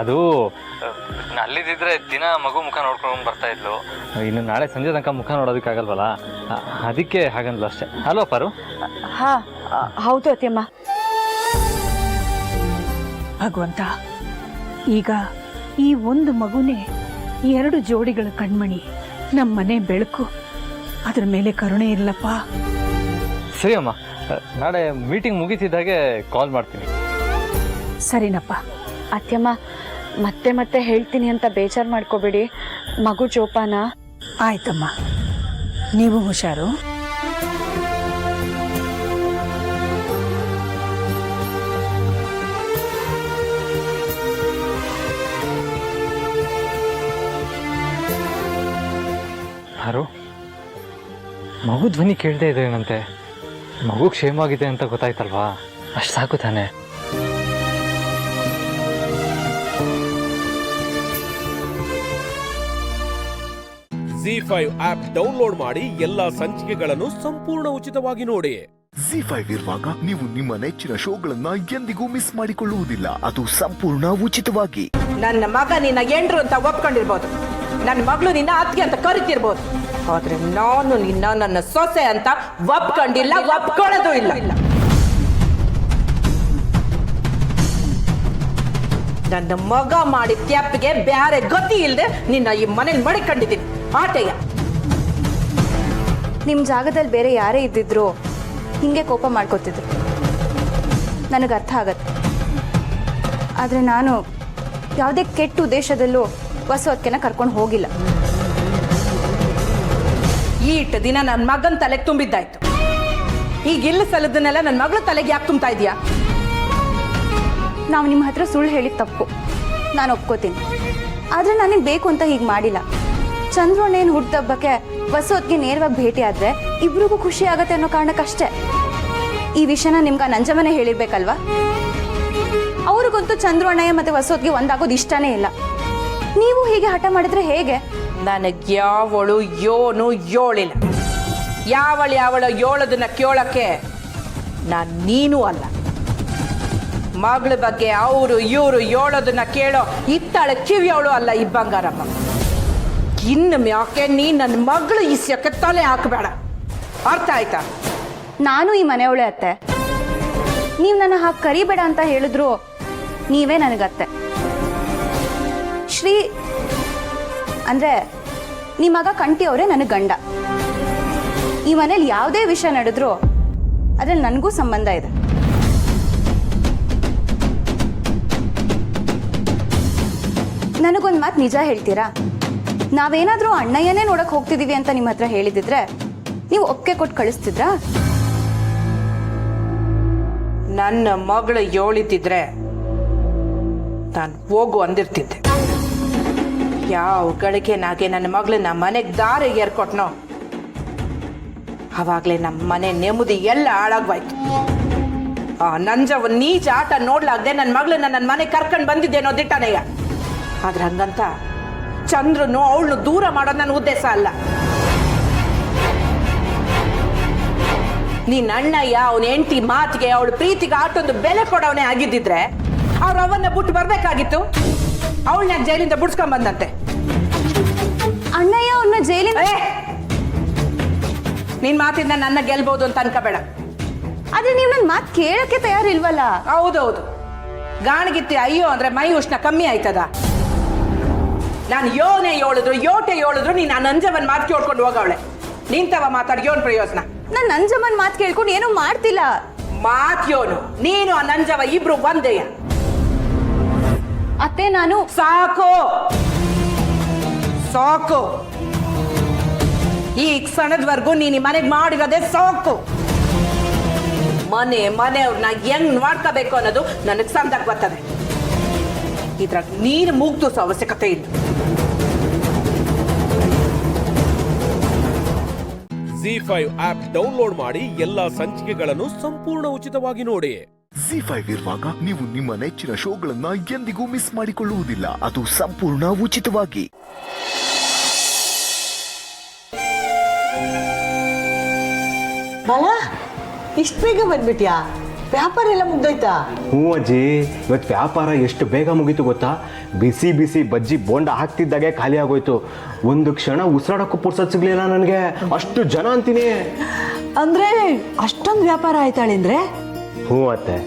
ಅದು ಅಲ್ಲಿದ್ದಿದ್ರೆ ದಿನ ಮಗು ಮುಖ ನೋಡ್ಕೊಂಡು ಬರ್ತಾ ಇದ್ಲು. ಇನ್ನು ನಾಳೆ ಸಂಜೆ ತನಕ ಮುಖ ನೋಡೋದಕ್ಕಾಗಲ್ವಲ್ಲ, ಅದಕ್ಕೆ ಹಾಗಂದ್ಲು ಅಷ್ಟೇ ಅಲ್ವಾ ಪಾರು? ಹಾ, ಹೌದು ಅತ್ಯಮ್ಮ. ಭಗವಂತ, ಈಗ ಈ ಒಂದು ಮಗುನೇ 2 ಜೋಡಿಗಳ ಕಣ್ಮಣಿ, ನಮ್ಮನೆ ಬೆಳಕು, ಅದ್ರ ಮೇಲೆ ಕರುಣೆ ಇರಲಪ್ಪ. ಸರಿ ಅಮ್ಮ, ನಾಳೆ ಮೀಟಿಂಗ್ ಮುಗಿತಿದ್ದಾಗೆ ಕಾಲ್ ಮಾಡ್ತೀನಿ. ಸರಿನಪ್ಪ. ಅತ್ಯಮ್ಮ, ಮತ್ತೆ ಮತ್ತೆ ಹೇಳ್ತೀನಿ ಅಂತ ಬೇಜಾರು ಮಾಡ್ಕೋಬೇಡಿ. ಮಗು ಜೋಪಾನ. ಆಯ್ತಮ್ಮ, ನೀವು ಹುಷಾರು. ಯಾರು ಮಗು ಧ್ವನಿ ಕೇಳ್ದೇ ಇದ್ರೇನಂತೆ? ಮಗು ಕ್ಷೇಮವಾಗಿದೆ ಅಂತ ಗೊತ್ತಾಯ್ತಲ್ವಾ, ಅಷ್ಟು ಸಾಕು ತಾನೆ. ZEE5 ಆಪ್ ಡೌನ್ಲೋಡ್ ಮಾಡಿ ಎಲ್ಲಾ ಸಂಚಿಕೆಗಳನ್ನು ಸಂಪೂರ್ಣ ಉಚಿತವಾಗಿ ನೋಡಿ. ZEE5 ಇರುವಾಗ ನೀವು ನಿಮ್ಮ ನೆಚ್ಚಿನ ಶೋಗಳನ್ನ ಎಂದಿಗೂ ಮಿಸ್ ಮಾಡಿಕೊಳ್ಳುವುದಿಲ್ಲ. ಅದು ಸಂಪೂರ್ಣ ಉಚಿತವಾಗಿ. ನನ್ನ ಮಗ ನಿನ್ನ ಎಂಡ್ರು ಅಂತ ಒಪ್ಕೊಂಡಿರ್ಬೋದು, ನನ್ನ ಮಗಳು ನಿನ್ನ ಅತ್ತಿಗೆ ಅಂತ ಕರಿತಿರ್ಬೋದು, ಆದ್ರೆ ನಾನು ನಿನ್ನ ನನ್ನ ಸೊಸೆ ಅಂತ ಒಪ್ಕೊಂಡಿಲ್ಲ, ಒಪ್ಕೊಳ್ಳೋದು ಇಲ್ಲ. ನನ್ನ ಮಗ ಮಾಡಿ ತ್ಯಾಪಿಗೆ ಬ್ಯಾರೆ ಗತಿ ಇಲ್ಲದೆ ನಿನ್ನ ಈ ಮನೇಲಿ ಮಡಿಕೊಂಡಿದ್ದೀನಿ. ಆಟಯ್ಯ, ನಿಮ್ಮ ಜಾಗದಲ್ಲಿ ಬೇರೆ ಯಾರೇ ಇದ್ದಿದ್ರು ಹಿಂಗೆ ಕೋಪ ಮಾಡ್ಕೋತಿದ್ರು, ನನಗೆ ಅರ್ಥ ಆಗತ್ತೆ. ಆದರೆ ನಾನು ಯಾವುದೇ ಕೆಟ್ಟ ಉದ್ದೇಶದಲ್ಲೂ ಹೊಸವತ್ಕೆನ ಕರ್ಕೊಂಡು ಹೋಗಿಲ್ಲ. ಈಟ ದಿನ ನನ್ನ ಮಗನ ತಲೆಗೆ ತುಂಬಿದ್ದಾಯ್ತು. ಈಗ ಇಲ್ಲ ಸಲದನ್ನೆಲ್ಲ ನನ್ನ ಮಗಳ ತಲೆಗೆ ಯಾಕೆ ತುಂಬ್ತಾ ಇದೆಯಾ? ನಾವು ನಿಮ್ಮ ಹತ್ರ ಸುಳ್ಳು ಹೇಳಿದ ತಪ್ಪು, ನಾನು ಒಪ್ಕೋತೀನಿ. ಆದರೆ ನನಗೆ ಬೇಕು ಅಂತ ಹೀಗೆ ಮಾಡಿಲ್ಲ. ಚಂದ್ರಣ್ಣೇನು ಹುಟ್ಟುಹಬ್ಬಕ್ಕೆ ಹೊಸವತ್ಗೆ ನೇರವಾಗಿ ಭೇಟಿ ಆದರೆ ಇಬ್ರಿಗೂ ಖುಷಿ ಆಗತ್ತೆ ಅನ್ನೋ ಕಾರಣಕ್ಕಷ್ಟೇ. ಈ ವಿಷಯನ ನಿಮ್ಗೆ ನಂಜಮ್ಮನೇ ಹೇಳಿರ್ಬೇಕಲ್ವಾ? ಅವ್ರಿಗಂತೂ ಚಂದ್ರಣ್ಣಯ್ಯ ಮತ್ತು ಹೊಸವತ್ಗೆ ಒಂದಾಗೋದು ಇಷ್ಟನೇ ಇಲ್ಲ. ನೀವು ಹೀಗೆ ಹಠ ಮಾಡಿದ್ರೆ ಹೇಗೆ? ನನಗೆ ಯಾವಳು ಯೋನು ಯೋಳಿಲ್ಲ. ಯಾವಳ ಯೋಳದನ್ನ ಕೇಳಕ್ಕೆ ನಾನು ನೀನು ಅಲ್ಲ. ಮಗಳ ಬಗ್ಗೆ ಅವರು ಇವರು ಯೋಳೋದನ್ನ ಕೇಳೋ ಇತ್ತಾಳೆ ಕಿವಿಯವಳು ಅಲ್ಲ ಈ ಬಂಗಾರಮ್ಮ. ಇನ್ನು ಯಾಕೆ ನೀ ನನ್ನ ಮಗಳು ಇಸ್ಯಕ್ಕೆ ತಲೆ ಹಾಕಬೇಡ, ಅರ್ಥ ಆಯ್ತಾ? ನಾನು ಈ ಮನೆಯವಳೆ ಅತ್ತೆ. ನೀವು ನನ್ನ ಹಾಗೆ ಕರಿಬೇಡ ಅಂತ ಹೇಳಿದ್ರು ನೀವೇ ನನಗತ್ತೆ. ಶ್ರೀ ಅಂದರೆ ನಿಮ್ಮ ಮಗ ಕಂಟಿ ಅವರೇ ನನಗೆ ಗಂಡ. ಈ ಮನೇಲಿ ಯಾವುದೇ ವಿಷಯ ನಡೆದ್ರು ಅದ್ರಲ್ಲಿ ನನಗೂ ಸಂಬಂಧ ಇದೆ. ನನಗೊಂದು ಮಾತು ನಿಜ ಹೇಳ್ತೀರಾ? ನಾವೇನಾದರೂ ಅಣ್ಣಯ್ಯನೇ ನೋಡಕ್ ಹೋಗ್ತಿದೀವಿ ಅಂತ ನಿಮ್ಮ ಹತ್ರ ಹೇಳಿದಿದ್ರೆ ನೀವು ಒಪ್ಪಿಗೆ ಕೊಟ್ಟು ಕಳಿಸ್ತಿದ್ರಾ? ನನ್ನ ಮಗಳು ಯೋಳಿತಿದ್ರೆ ನಾನು ಹೋಗು ಅಂದಿರ್ತಿದ್ದೆ. ಯಾವ ಗಳಿಗೆನಾಗೆ ನನ್ನ ಮಗಳನ್ನ ಮನೆಗೆ ದಾರಿಗೆ ಏರ್ಕೊಟ್ನೋ ಅವಾಗಲೇ ನಮ್ಮ ಮನೆ ನೆಮ್ಮದಿ ಎಲ್ಲ ಹಾಳಾಗ್ವಾಯ್ತು. ಆ ನಂಜವ ನೀಚ ಆಟ ನೋಡ್ಲಾಗ್ದೆ ನನ್ನ ಮಗಳನ್ನ ನನ್ನ ಮನೆ ಕರ್ಕೊಂಡು ಬಂದಿದ್ದೇನೋ ದಿಟ್ಟನೆಯ. ಆದ್ರೆ ಹಂಗಂತ ಚಂದ್ರನು ಅವಳನ್ನು ದೂರ ಮಾಡೋದು ನನ್ನ ಉದ್ದೇಶ ಅಲ್ಲ. ನೀನ್ ಅಣ್ಣಯ್ಯ ಅವನ ಹೆಂಡತಿ ಮಾತಿಗೆ ಅವಳ ಪ್ರೀತಿಗೆ ಆಟೊಂದು ಬೆಲೆ ಕೊಡೋನೆ ಆಗಿದ್ದಿದ್ರೆ ಅವ್ರ ಅವನ್ನ ಬಿಟ್ಟು ಬರ್ಬೇಕಾಗಿತ್ತು. ಅವಳನ್ನ ಜೈಲಿಂದ ಬಿಡ್ಸ್ಕೊಂಡ್ ಬಂದಂತೆ. ಅಣ್ಣಯ್ಯ ಅವ್ರನ್ನ ಜೈಲಿಂದ ನಿನ್ ಮಾತಿಂದ ನನ್ನ ಗೆಲ್ಬಹುದು ಅಂತ ಅನ್ಕೋಬೇಡ. ಆದ್ರೆ ನೀವು ನನ್ನ ಮಾತು ಕೇಳಕ್ಕೆ ತಯಾರಿಲ್ವಲ್ಲ. ಹೌದೌದು, ಗಾಣಗಿತ್ತಿ ಅಯ್ಯೋ ಅಂದ್ರೆ ಮೈ ಉಷ್ಣ ಕಮ್ಮಿ ಆಯ್ತದ. ನಾನು ಯೋನೆ ಹೇಳಿದ್ರು ಯೋಟೆ ಹೇಳಿದ್ರು ನೀನ್ ಆ ನಂಜವನ್ ಮಾತು ಕೇಳ್ಕೊಂಡು ಹೋಗವಳೆ. ನಿಂತವ ಮಾತಾಡಿ ಯೋನ್ ಪ್ರಯೋಜನ? ನಾನು ನಂಜಮ್ಮನ್ ಮಾತು ಕೇಳ್ಕೊಂಡು ಏನೂ ಮಾಡ್ತಿಲ್ಲ. ಮಾತ್ಯೋನು ನೀನು ಆ ನಂಜವ ಇಬ್ರು ಒಂದೇಯ. ಅತ್ತೆ ನಾನು ಸಾಕು ಸಾಕು, ಈ ಕ್ಷಣದವರೆಗೂ ನೀನು ಮನೆಗೆ ಮಾಡಿರೋದೇ ಸಾಕು. ಮನೆಯವ್ರನ್ನ ಹೆಂಗ್ ಮಾಡ್ಕೋಬೇಕು ಅನ್ನೋದು ನನಗೆ ಸಂದಾಗ ಬರ್ತದೆ. ಇದ್ರಾಗ ನೀನು ಮುಗ್ದು ಅವಶ್ಯಕತೆ ಇಲ್ಲ. ZEE5 ಆಪ್ ಡೌನ್ಲೋಡ್ ಮಾಡಿ ಎಲ್ಲಾ ಸಂಚಿಕೆಗಳನ್ನು ಸಂಪೂರ್ಣ ಉಚಿತವಾಗಿ ನೋಡಿ. ZEE5 ಇರುವಾಗ ನೀವು ನಿಮ್ಮ ನೆಚ್ಚಿನ ಶೋಗಳನ್ನ ಎಂದಿಗೂ ಮಿಸ್ ಮಾಡಿಕೊಳ್ಳುವುದಿಲ್ಲ. ಅದು ಸಂಪೂರ್ಣ ಉಚಿತವಾಗಿ. ಬಾಲ ಇಷ್ಟು ಬೇಗ ಬಂದ್ಬಿಟ್ಯಾ? ವ್ಯಾಪಾರ ಎಲ್ಲ ಮುಗ್ದೋಯ್ತಾ? ಹ್ಞೂ ಅಜ್ಜಿ, ಇವತ್ತು ವ್ಯಾಪಾರ ಎಷ್ಟು ಬೇಗ ಮುಗೀತು ಗೊತ್ತಾ? ಬಿಸಿ ಬಿಸಿ ಬಜ್ಜಿ ಬೋಂಡ ಹಾಕ್ತಿದ್ದಾಗೆ ಖಾಲಿ ಆಗೋಯ್ತು. ಒಂದು ಕ್ಷಣ ಉಸಿರಾಡಕ್ಕೂ ಪುರ್ಸತ್ ಸಿಗ್ಲಿಲ್ಲ ನನಗೆ, ಅಷ್ಟು ಜನ ಅಂತೀನಿ. ಅಂದ್ರೆ ಅಷ್ಟೊಂದು ವ್ಯಾಪಾರ ಆಯ್ತಾಳೆ? ಹ್ಞೂ ಅತ್ತೆ,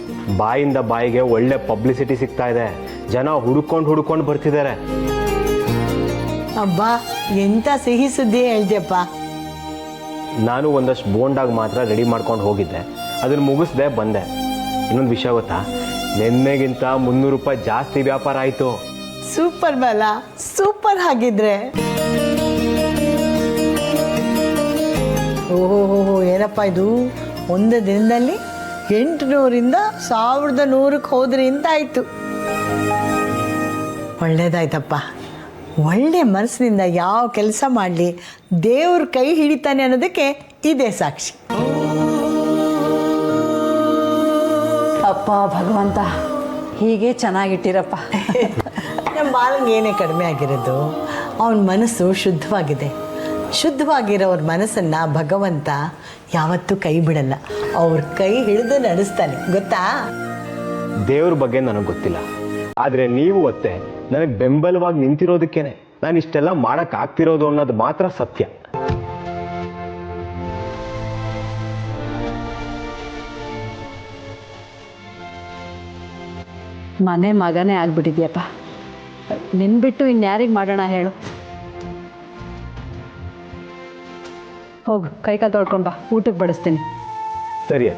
ಬಾಯಿಂದ ಬಾಯಿಗೆ ಒಳ್ಳೆ ಪಬ್ಲಿಸಿಟಿ ಸಿಗ್ತಾ ಇದೆ. ಜನ ಹುಡ್ಕೊಂಡು ಬರ್ತಿದ್ದಾರೆ. ಅಬ್ಬಾ, ಎಂತ ಸಿಹಿ ಸುದ್ದಿ ಹೇಳ್ದ್ಯಪ್ಪ. ನಾನು ಒಂದಷ್ಟು ಬೋಂಡಾಗ ಮಾತ್ರ ರೆಡಿ ಮಾಡ್ಕೊಂಡು ಹೋಗಿದ್ದೆ, ಅದನ್ನು ಮುಗಿಸ್ದೆ ಬಂದೆ. ಇನ್ನೊಂದು ವಿಷಯ ಗೊತ್ತಾ, ನಿನ್ನೆಗಿಂತ 300 ರೂಪಾಯಿ ಜಾಸ್ತಿ ವ್ಯಾಪಾರ ಆಯಿತು. ಸೂಪರ್ ಬಾಲ, ಸೂಪರ್. ಹಾಗಿದ್ರೆ ಓಹೋ, ಏನಪ್ಪ ಇದು? ಒಂದು ದಿನದಲ್ಲಿ 800ರಿಂದ 1100ಕ್ಕೆ ಹೋದ್ರಿ ಅಂತ ಆಯ್ತು. ಒಳ್ಳೇದಾಯ್ತಪ್ಪ. ಒಳ್ಳೆ ಮನಸ್ಸಿನಿಂದ ಯಾವ ಕೆಲಸ ಮಾಡಲಿ ದೇವ್ರ ಕೈ ಹಿಡಿತಾನೆ ಅನ್ನೋದಕ್ಕೆ ಇದೇ ಸಾಕ್ಷಿ. ಅಪ್ಪ ಭಗವಂತ ಹೀಗೆ ಚೆನ್ನಾಗಿಟ್ಟಿರಪ್ಪ. ನಮ್ಮ ಬಾಲಂಗೆ ಏನೇ ಕಡಿಮೆ ಆಗಿರೋದು, ಅವನ ಮನಸ್ಸು ಶುದ್ಧವಾಗಿದೆ. ಶುದ್ಧವಾಗಿರೋವ್ರ ಮನಸ್ಸನ್ನು ಭಗವಂತ ಯಾವತ್ತೂ ಕೈ ಬಿಡಲ್ಲ, ಅವ್ರ ಕೈ ಹಿಡಿದು ನಡೆಸ್ತಾನೆ, ಗೊತ್ತಾ? ದೇವ್ರ ಬಗ್ಗೆ ನನಗೆ ಗೊತ್ತಿಲ್ಲ, ಆದರೆ ನೀವು ಅತ್ತೆ ನನಗೆ ಬೆಂಬಲವಾಗಿ ನಿಂತಿರೋದಕ್ಕೇನೆ ನಾನು ಇಷ್ಟೆಲ್ಲ ಮಾಡೋಕ್ಕಾಗ್ತಿರೋದು ಅನ್ನೋದು ಮಾತ್ರ ಸತ್ಯ. ಮನೆ ಮಗನೇ ಆಗ್ಬಿಟ್ಟಿದ್ಯಪ್ಪ. ನಿನ್ ಬಿಟ್ಟು ಇನ್ಯಾರಿಗೆ ಮಾಡೋಣ ಹೇಳು? ಹೋಗು, ಕೈಕಾಲು ತೊಳ್ಕೊಂಡು ಬಾ, ಊಟಕ್ಕೆ ಬಡಿಸ್ತೀನಿ. ಸರಿ.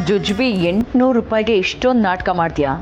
ಜುಜ್ಬಿ 800 ರೂಪಾಯಿಗೆ ಇಷ್ಟೊಂದು ನಾಟಕ ಮಾಡ್ತೀಯಾ?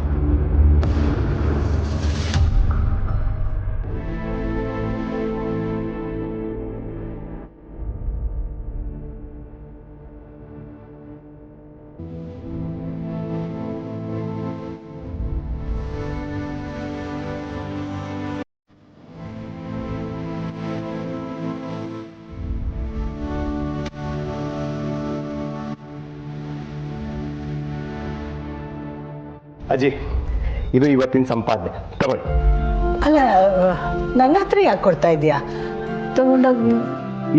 ಅಜ್ಜಿ, ಇದು ಇವತ್ತಿನ ಸಂಪಾದನೆ, ತಗೊಳ್ಳಿ. ಅಲ್ಲ, ನನ್ನ ಹತ್ರ ಯಾಕೆ ಕೊಡ್ತಾ ಇದೀಯಾ? ತಗೊಂಡೋಗಿ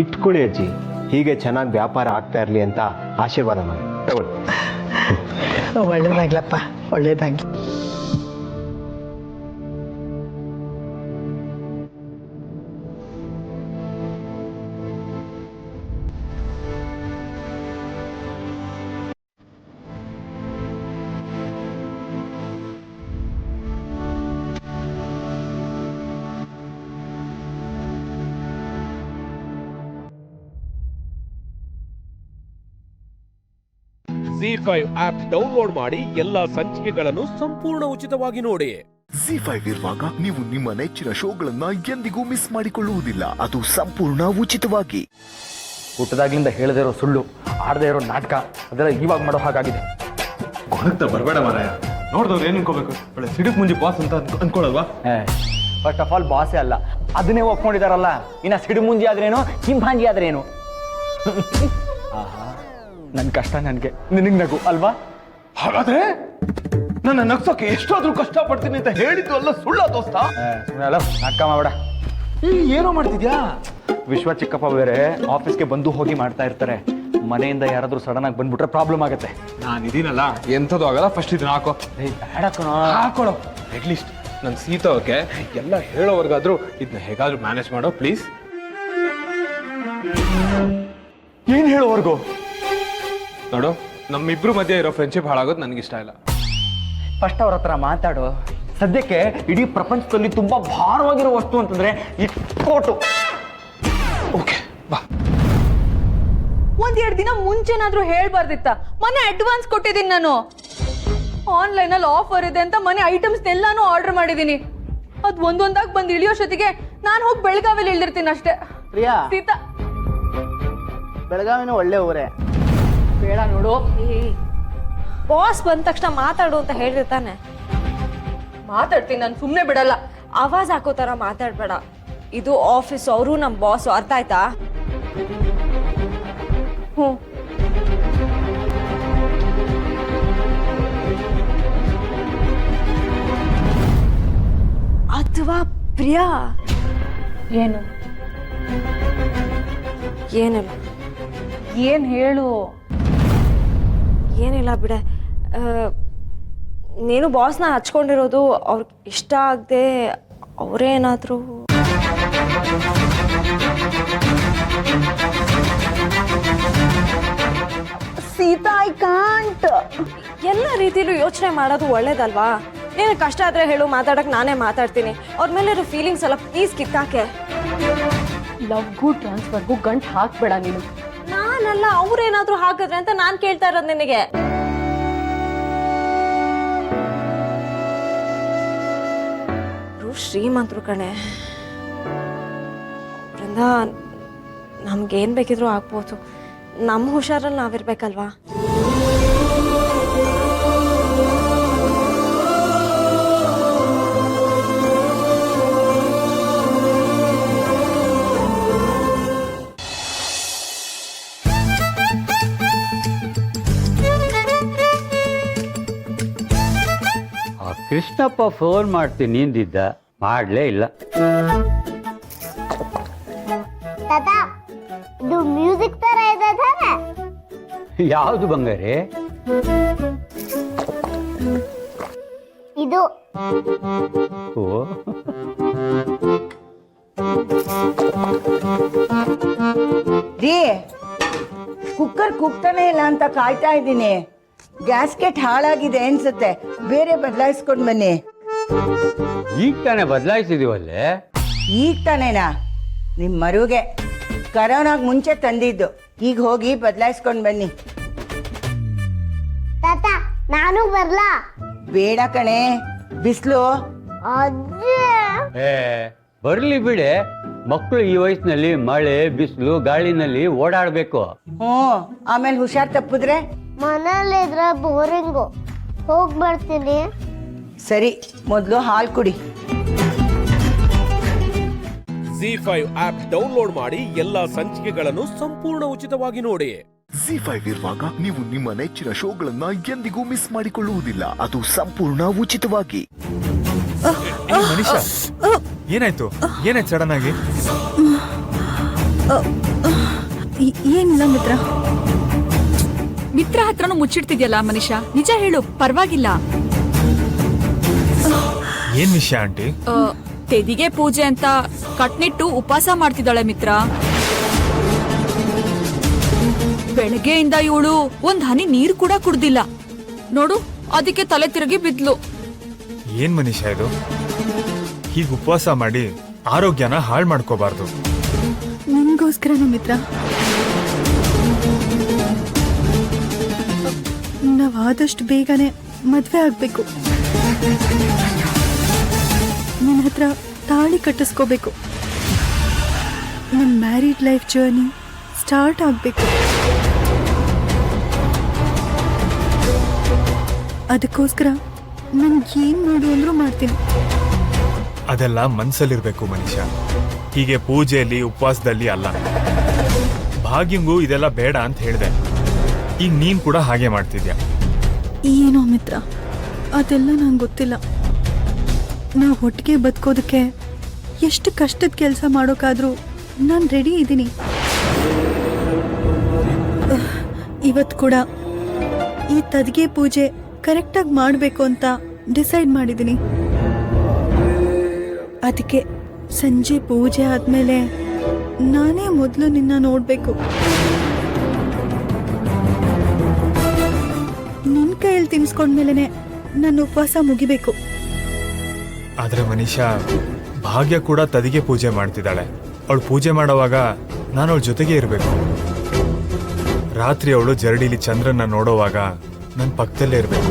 ಇಟ್ಕೊಳ್ಳಿ ಅಜ್ಜಿ, ಹೀಗೆ ಚೆನ್ನಾಗಿ ವ್ಯಾಪಾರ ಆಗ್ತಾ ಇರಲಿ ಅಂತ ಆಶೀರ್ವಾದ ಮಾಡಿ. ತಗೊಳ್ಳಿ. ಒಳ್ಳೇದಾಗ್ಲಪ್ಪ, ಒಳ್ಳೇದಾಗ್ಲಿ. ZEE5 ಆಪ್ ಡೌನ್ಲೋಡ್ ಮಾಡಿ ಎಲ್ಲಾ ಸಂಚಿಕೆಗಳನ್ನು ಸಂಪೂರ್ಣ ಉಚಿತವಾಗಿ ನೋಡಿ. ZEE5 ಇರುವಾಗ ನೀವು ನಿಮ್ಮ ನೆಚ್ಚಿನ ಶೋಗಳನ್ನ ಎಂದಿಗೂ ಮಿಸ್ ಮಾಡಿಕೊಳ್ಳುವುದಿಲ್ಲ. ಅದು ಸಂಪೂರ್ಣ ಉಚಿತವಾಗಿ. ಹುಟ್ಟದಾಗ್ಲಿಂದ ಹೇಳದೇ ಇರೋ ಸುಳ್ಳು, ಆಡದೇ ಇರೋ ನಾಟಕ, ಅದೆಲ್ಲ ಇವಾಗ ಮಾಡೋ ಹಾಗಾಗಿದೆ. ಕೊರಗ್ತಾ ಬರಬೇಡ ಮಾರಾಯ. ನೋಡಿದವ್ರು ಏನು ಅನ್ಕೋಬೇಕು? ಒಳ್ಳೆ ಸಿಡುಕ್ ಮುಂಜಿ ಬಾಸ್ ಅಂತ ಅನ್ಕೊಳ್ಳಲ್ವಾ? ಫಸ್ಟ್ ಆಫ್ ಆಲ್ ಬಾಸೇ ಅಲ್ಲ, ಅದನ್ನೇ ಒಪ್ಕೊಂಡಿದಾರಲ್ಲ. ಇನ್ನ ಸಿಡು ಮುಂಜಿ ಆದ್ರೇನು, ಚಿಂಪಾಂಜಿ ಆದ್ರೇನು? ನನ್ನ ಕಷ್ಟ ನನಗೆ, ನಿನಗೆ ನಗು ಅಲ್ವಾ? ಹಾಗಾದ್ರೆ ನನ್ನ ನಗ್ಸೋಕೆ ಎಷ್ಟಾದ್ರೂ ಕಷ್ಟಪಡ್ತೀನಿ ಅಂತ ಹೇಳಿದ್ದು ಅಲ್ಲ ಸುಳ್ಳ ದೋಸ್ತ. ಅಕ್ಕ ಮಾಡ ಏನೋ ಮಾಡ್ತಿದ್ಯಾ? ವಿಶ್ವ ಚಿಕ್ಕಪ್ಪ ಬೇರೆ ಆಫೀಸ್ಗೆ ಬಂದು ಹೋಗಿ ಮಾಡ್ತಾ ಇರ್ತಾರೆ. ಮನೆಯಿಂದ ಯಾರಾದ್ರೂ ಸಡನ್ ಆಗಿ ಬಂದ್ಬಿಟ್ರೆ ಪ್ರಾಬ್ಲಮ್ ಆಗುತ್ತೆ. ನಾನು ಇದೀನಲ್ಲ, ಎಂಥದ್ದು ಆಗಲ್ಲ. ಫಸ್ಟ್ ಇದನ್ನ ಹಾಕೋ. ಬೇಡ ಕಣೋ. ಹಾಕೊಳ್ಳೋ. ಅಟ್ಲೀಸ್ಟ್ ನನ್ನ ಸೀತೋಕೆ ಎಲ್ಲ ಹೇಳೋವರೆಗಾದ್ರೂ ಇದನ್ನ ಹೇಗಾದ್ರೂ ಮ್ಯಾನೇಜ್ ಮಾಡೋ ಪ್ಲೀಸ್. ಏನ್ ಹೇಳೋವರೆಗೂ? ನೋಡು, ನಮ್ಮಿಬ್ರು ಮಧ್ಯೆ ಇರೋ ಫ್ರೆಂಡ್ಶಿಪ್ ಹಾಳಾಗೋದು ನನಗಿಷ್ಟ ಇಲ್ಲ. ಫಸ್ಟ್ ಅವ್ರ ಹತ್ರ ಮಾತಾಡು. ಸದ್ಯಕ್ಕೆ ಇಡೀ ಪ್ರಪಂಚದಲ್ಲಿ ತುಂಬಾ ಭಾರವಾಗಿರೋ ವಸ್ತು ಅಂತಂದ್ರೆ ಈ ಕೋಟು. ಓಕೆ ಬಾ. ಒಂದೆರಡು ದಿನ ಮುಂಚೆನಾದ್ರೂ ಹೇಳ್ಬಾರ್ದಿತ್ತ? ಮನೆ ಅಡ್ವಾನ್ಸ್ ಕೊಟ್ಟಿದ್ದೀನಿ ನಾನು. ಆನ್ಲೈನಲ್ಲಿ ಆಫರ್ ಇದೆ ಅಂತ ಮನೆ ಐಟಮ್ಸ್ ಎಲ್ಲಾನು ಆರ್ಡರ್ ಮಾಡಿದ್ದೀನಿ. ಅದು ಒಂದೊಂದಾಗಿ ಬಂದು ಇಳಿಯೋಷ್ಟೊತ್ತಿಗೆ ನಾನು ಹೋಗಿ ಬೆಳಗಾವಿಲಿ ಇಳಿದಿರ್ತೀನಿ ಅಷ್ಟೇ. ಪ್ರಿಯಾ, ಸೀತಾ, ಬೆಳಗಾವಿನ ಒಳ್ಳೆ ಊರೇ. ಬೇಡ ನೋಡು. ಬಾಸ್ ಬಂದ ತಕ್ಷಣ ಮಾತಾಡು ಅಂತ ಹೇಳಿರ್ತಾನೆ. ಮಾತಾಡ್ತೀನಿ, ನಾನು ಸುಮ್ಮನೆ ಬಿಡಲ್ಲ. ಆವಾಜ್ ಹಾಕೋ ಥರ ಮಾತಾಡ್ಬೇಡ. ಇದು ಆಫೀಸ್, ಅವರು ನಮ್ಮ ಬಾಸ್, ಅರ್ಥ ಆಯ್ತಾ? ಹ್ಞೂ. ಅಥವಾ ಪ್ರಿಯಾ? ಏನು? ಏನಿಲ್ಲ. ಏನ್ ಹೇಳು? ಏನಿಲ್ಲ ಬಿಡೆ. ನೀನು ಬಾಸ್ನ ಹಚ್ಕೊಂಡಿರೋದು ಅವ್ರಿಗೆ ಇಷ್ಟ ಆಗದೆ ಅವರೇನಾದರೂ ಸೀತಾ, ಐ ಕಾಂಟ್. ಎಲ್ಲ ರೀತಿಲೂ ಯೋಚನೆ ಮಾಡೋದು ಒಳ್ಳೇದಲ್ವಾ? ನೀನು ಕಷ್ಟ ಆದರೆ ಹೇಳು, ಮಾತಾಡಕ್ಕೆ ನಾನೇ ಮಾತಾಡ್ತೀನಿ. ಅವ್ರ ಮೇಲೆ ಫೀಲಿಂಗ್ಸ್ ಎಲ್ಲ ಪ್ಲೀಸ್ ಕಿತ್ತಾಕೆ. ಲವ್ಗೂ ಟ್ರಾನ್ಸ್ಫರ್ಗೂ ಗಂಟು ಹಾಕ್ಬೇಡ ನೀನು. ನಾನಲ್ಲ, ಅವ್ರೇನಾದ್ರೂ ಹಾಕಿದ್ರೆ ಅಂತ ನಾನು ಕೇಳ್ತಾ ಇರೋದು ನಿನಗೆ. ಶ್ರೀಮಂತರು ಕಣೆ, ಅವರಿಂದ ನಮ್ಗೇನ್ ಬೇಕಿದ್ರು ಆಗ್ಬೋದು. ನಮ್ಮ ಹುಷಾರಲ್ಲಿ ನಾವಿರ್ಬೇಕಲ್ವಾ? ಕೃಷ್ಣಪ್ಪ ಫೋನ್ ಮಾಡ್ತೀನಿ ನಿಂದಿದ್ದ, ಮಾಡ್ಲೇ ಇಲ್ಲ. ಇದು ಮ್ಯೂಸಿಕ್ ತರ ಇದೆ ತಾನೆ? ಯಾವುದು ಬಂಗಾರಿ? ಇದು. ಓ, ರೀ, ಕುಕ್ಕರ್ ಕುಕ್ತಾನೆ ಇಲ್ಲ ಅಂತ ಕಾಯ್ತಾ ಇದ್ದೀನಿ. ಗ್ಯಾಸ್ಕೆಟ್ ಹಾಳಾಗಿದೆ ಅನ್ಸುತ್ತೆ, ಬೇರೆ ಬದಲಾಯಿಸ್ಕೊಂಡ್ ಬನ್ನಿ. ಈಗ ತಾನೇ ಬದಲಾಯಿಸಿದೀವಲ್ಲೇ. ಈಗ ತಾನೇನಾ? ನಿಮ್ಮ ಮರುಗೆ ಕರೋನಾಗ್ ಮುಂಚೆ ತಂದಿದ್ದು. ಈಗ ಹೋಗಿ ಬದಲಾಯಿಸ್ಕೊಂಡ್ ಬನ್ನಿ. ತಾತ, ನಾನು ಬರ್ಲಾ? ಬೇಡ ಕಣೆ, ಬಿಸಿಲು. ಏ ಬರ್ಲಿ ಬಿಡೆ, ಮಕ್ಕಳು ಈ ವಯಸ್ಸಿನಲ್ಲಿ ಮಳೆ ಬಿಸಿಲು ಗಾಳಿನಲ್ಲಿ ಓಡಾಡ್ಬೇಕು. ಆಮೇಲೆ ಹುಷಾರ್ ತಪ್ಪಿದ್ರೆ ಮನೇಲಿದ್ರೆ ಬೋರಿಂಗು. ಹೋಗ್ ಬರ್ತೀನಿ. ಸರಿ, ಮೊದಲು ಹಾಲು ಕುಡಿ. ZEE5 ಆಪ್ ಡೌನ್ಲೋಡ್ ಮಾಡಿ ಎಲ್ಲಾ ಸಂಚಿಕೆಗಳನ್ನು ಸಂಪೂರ್ಣ ಉಚಿತವಾಗಿ ನೋಡಿ. ZEE5 ಇರುವಾಗ ನೀವು ನಿಮ್ಮ ನೆಚ್ಚಿನ ಶೋಗಳನ್ನ ಎಂದಿಗೂ ಮಿಸ್ ಮಾಡಿಕೊಳ್ಳುವುದಿಲ್ಲ. ಅದು ಸಂಪೂರ್ಣ ಉಚಿತವಾಗಿ. ಮನೀಷಾ, ಏನಾಯ್ತು? ಏನಾಯ್ತು ಸಡನ್ ಆಗಿ? ಏನಿಲ್ಲ ಮಿತ್ರ. ಮಿತ್ರ ಹತ್ರನೂ ಮುಚ್ಚಿಡ್ತಿದ್ಯಲ್ಲ ಮನೀಷಾ, ನಿಜ ಹೇಳು, ಪರವಾಗಿಲ್ಲ. ಏನ್ ವಿಷಯ ಆಂಟಿ? ತೆದಿಗೆ ಪೂಜೆ ಅಂತ ಕಟ್ನಿಟ್ಟು ಉಪವಾಸ ಮಾಡ್ತಿದ್ದಾಳೆ ಮಿತ್ರ. ಬೆಳಗ್ಗೆಯಿಂದ ಇವಳು ಒಂದ್ ಹನಿ ನೀರು ಕೂಡ ಕುಡ್ದಿಲ್ಲ ನೋಡು, ಅದಕ್ಕೆ ತಲೆ ತಿರುಗಿ ಬಿದ್ಲು. ಏನ್ ಮನೀಷಾ ಇದು? ಹೀಗೆ ಉಪವಾಸ ಮಾಡಿ ಆರೋಗ್ಯನ ಹಾಳು ಮಾಡ್ಕೋಬಾರ್ದು. ನಿನ್ಗೋಸ್ಕರನು ಮಿತ್ರ. ನಾವ್ ಆದಷ್ಟು ಬೇಗನೆ ಮದ್ವೆ ಆಗ್ಬೇಕು. ನನ್ನ ಹತ್ರ ತಾಳಿ ಕಟ್ಟಿಸ್ಕೋಬೇಕು. ನನ್ನ ಮ್ಯಾರಿಡ್ ಲೈಫ್ ಜರ್ನಿ ಸ್ಟಾರ್ಟ್ ಆಗ್ಬೇಕು. ಅದಕ್ಕೋಸ್ಕರ ನನ್ಗೆ ಏನ್ ಮಾಡು ಅಂದ್ರೂ ಮಾಡ್ತೀನಿ. ಅದೆಲ್ಲ ಮನ್ಸಲ್ಲಿರ್ಬೇಕು ಮನೀಷಾ, ಹೀಗೆ ಪೂಜೆಯಲ್ಲಿ ಉಪವಾಸದಲ್ಲಿ ಅಲ್ಲ. ಭಾಗ್ಯಂಗೂ ಇದೆಲ್ಲ ಬೇಡ ಅಂತ ಹೇಳಿದೆ. ಈಗ ನೀನ್ ಕೂಡ ಹಾಗೆ ಮಾಡ್ತಿದ್ಯಾ. ಏನೋ ಮಿತ್ರ, ಅದೆಲ್ಲ ನಂಗೆ ಗೊತ್ತಿಲ್ಲ. ನಾವು ಒಟ್ಟಿಗೆ ಬದುಕೋದಕ್ಕೆ ಎಷ್ಟು ಕಷ್ಟದ ಕೆಲಸ ಮಾಡೋಕ್ಕಾದ್ರೂ ನಾನು ರೆಡಿ ಇದ್ದೀನಿ. ಇವತ್ತು ಕೂಡ ಈ ತದ್ಗೆ ಪೂಜೆ ಕರೆಕ್ಟಾಗಿ ಮಾಡಬೇಕು ಅಂತ ಡಿಸೈಡ್ ಮಾಡಿದ್ದೀನಿ. ಅದಕ್ಕೆ ಸಂಜೆ ಪೂಜೆ ಆದಮೇಲೆ ನಾನೇ ಮೊದಲು ನಿನ್ನ ನೋಡಬೇಕು. ನಿನ್ನ ಕೈಯಲ್ಲಿ ತಿನ್ಸ್ಕೊಂಡ್ಮೇಲೆ ನನ್ನ ಉಪವಾಸ ಮುಗಿಬೇಕು. ಆದರೆ ಮನೀಷಾ, ಭಾಗ್ಯ ಕೂಡ ತದಿಗೆ ಪೂಜೆ ಮಾಡ್ತಿದ್ದಾಳೆ. ಅವಳು ಪೂಜೆ ಮಾಡೋವಾಗ ನಾನು ಅವಳ ಜೊತೆಗೆ ಇರಬೇಕು. ರಾತ್ರಿ ಅವಳು ಜರಡಿಲಿ ಚಂದ್ರನ್ನ ನೋಡೋವಾಗ ನನ್ನ ಪಕ್ಕದಲ್ಲೇ ಇರಬೇಕು.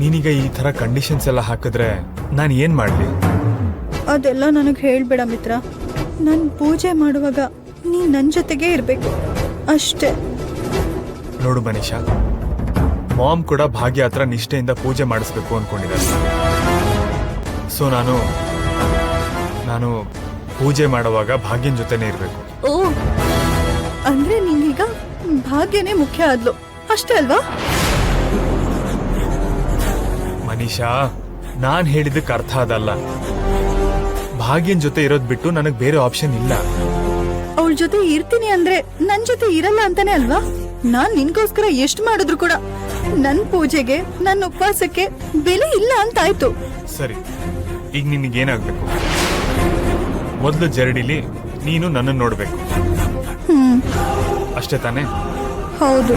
ನೀನೀಗ ಈ ಥರ ಕಂಡೀಷನ್ಸ್ ಎಲ್ಲ ಹಾಕಿದ್ರೆ ನಾನು ಏನು ಮಾಡಲಿ? ಅದೆಲ್ಲ ನನಗೆ ಹೇಳಬೇಡ ಮಿತ್ರ. ನಾನು ಪೂಜೆ ಮಾಡುವಾಗ ನೀನು ನನ್ನ ಜೊತೆಗೇ ಇರಬೇಕು ಅಷ್ಟೇ. ನೋಡು ಮನೀಷಾ, ಮಾಮ್ ಕೂಡ ಭಾಗ್ಯ ಹತ್ರ ನಿಷ್ಠೆಯಿಂದ ಪೂಜೆ ಮಾಡಿಸ್ಬೇಕು ಅಂದ್ಕೊಂಡಿದ್ದಾರೆ. ಸೊ ನಾನು ಪೂಜೆ ಮಾಡುವಾಗ ಭಾಗ್ಯನ ಜೊತೆನೇ ಇರಬೇಕು. ಓ, ಅಂದ್ರೆ ನಿಂಗೀಗ ಭಾಗ್ಯನೇ ಮುಖ್ಯ ಆದ್ಲು ಅಷ್ಟೇ ಅಲ್ವಾ? ಮನೀಷಾ, ನಾನು ಹೇಳಿದ್ದಕ್ಕೆ ಅರ್ಥ ಅದಲ್ಲ. ಭಾಗ್ಯನ ಜೊತೆ ಇರೋದ್ ಬಿಟ್ಟು ನನಗೆ ಬೇರೆ ಆಪ್ಷನ್ ಇಲ್ಲ. ಅವಳ ಜೊತೆ ಇರ್ತೀನಿ ಅಂದ್ರೆ ನನ್ ಜೊತೆ ಇರಲ್ಲ ಅಂತಾನೆ ಅಲ್ವಾ? ನಾನ್ ನಿನ್ಗೋಸ್ಕರ ಎಷ್ಟು ಮಾಡಿದ್ರು ಕೂಡ ನನ್ ಪೂಜೆಗೆ, ನನ್ನ ಉಪವಾಸಕ್ಕೆ ಬೆಲೆ ಇಲ್ಲ ಅಂತ ಆಯ್ತು. ಸರಿ, ಈಗ ನಿನಗೇನಾಗ್ಬೇಕು? ಮೊದಲು ಜರಡಿಲಿ ನೀನು ನನ್ನನ್ನು ನೋಡ್ಬೇಕು, ಅಷ್ಟೇ ತಾನೇ? ಹೌದು.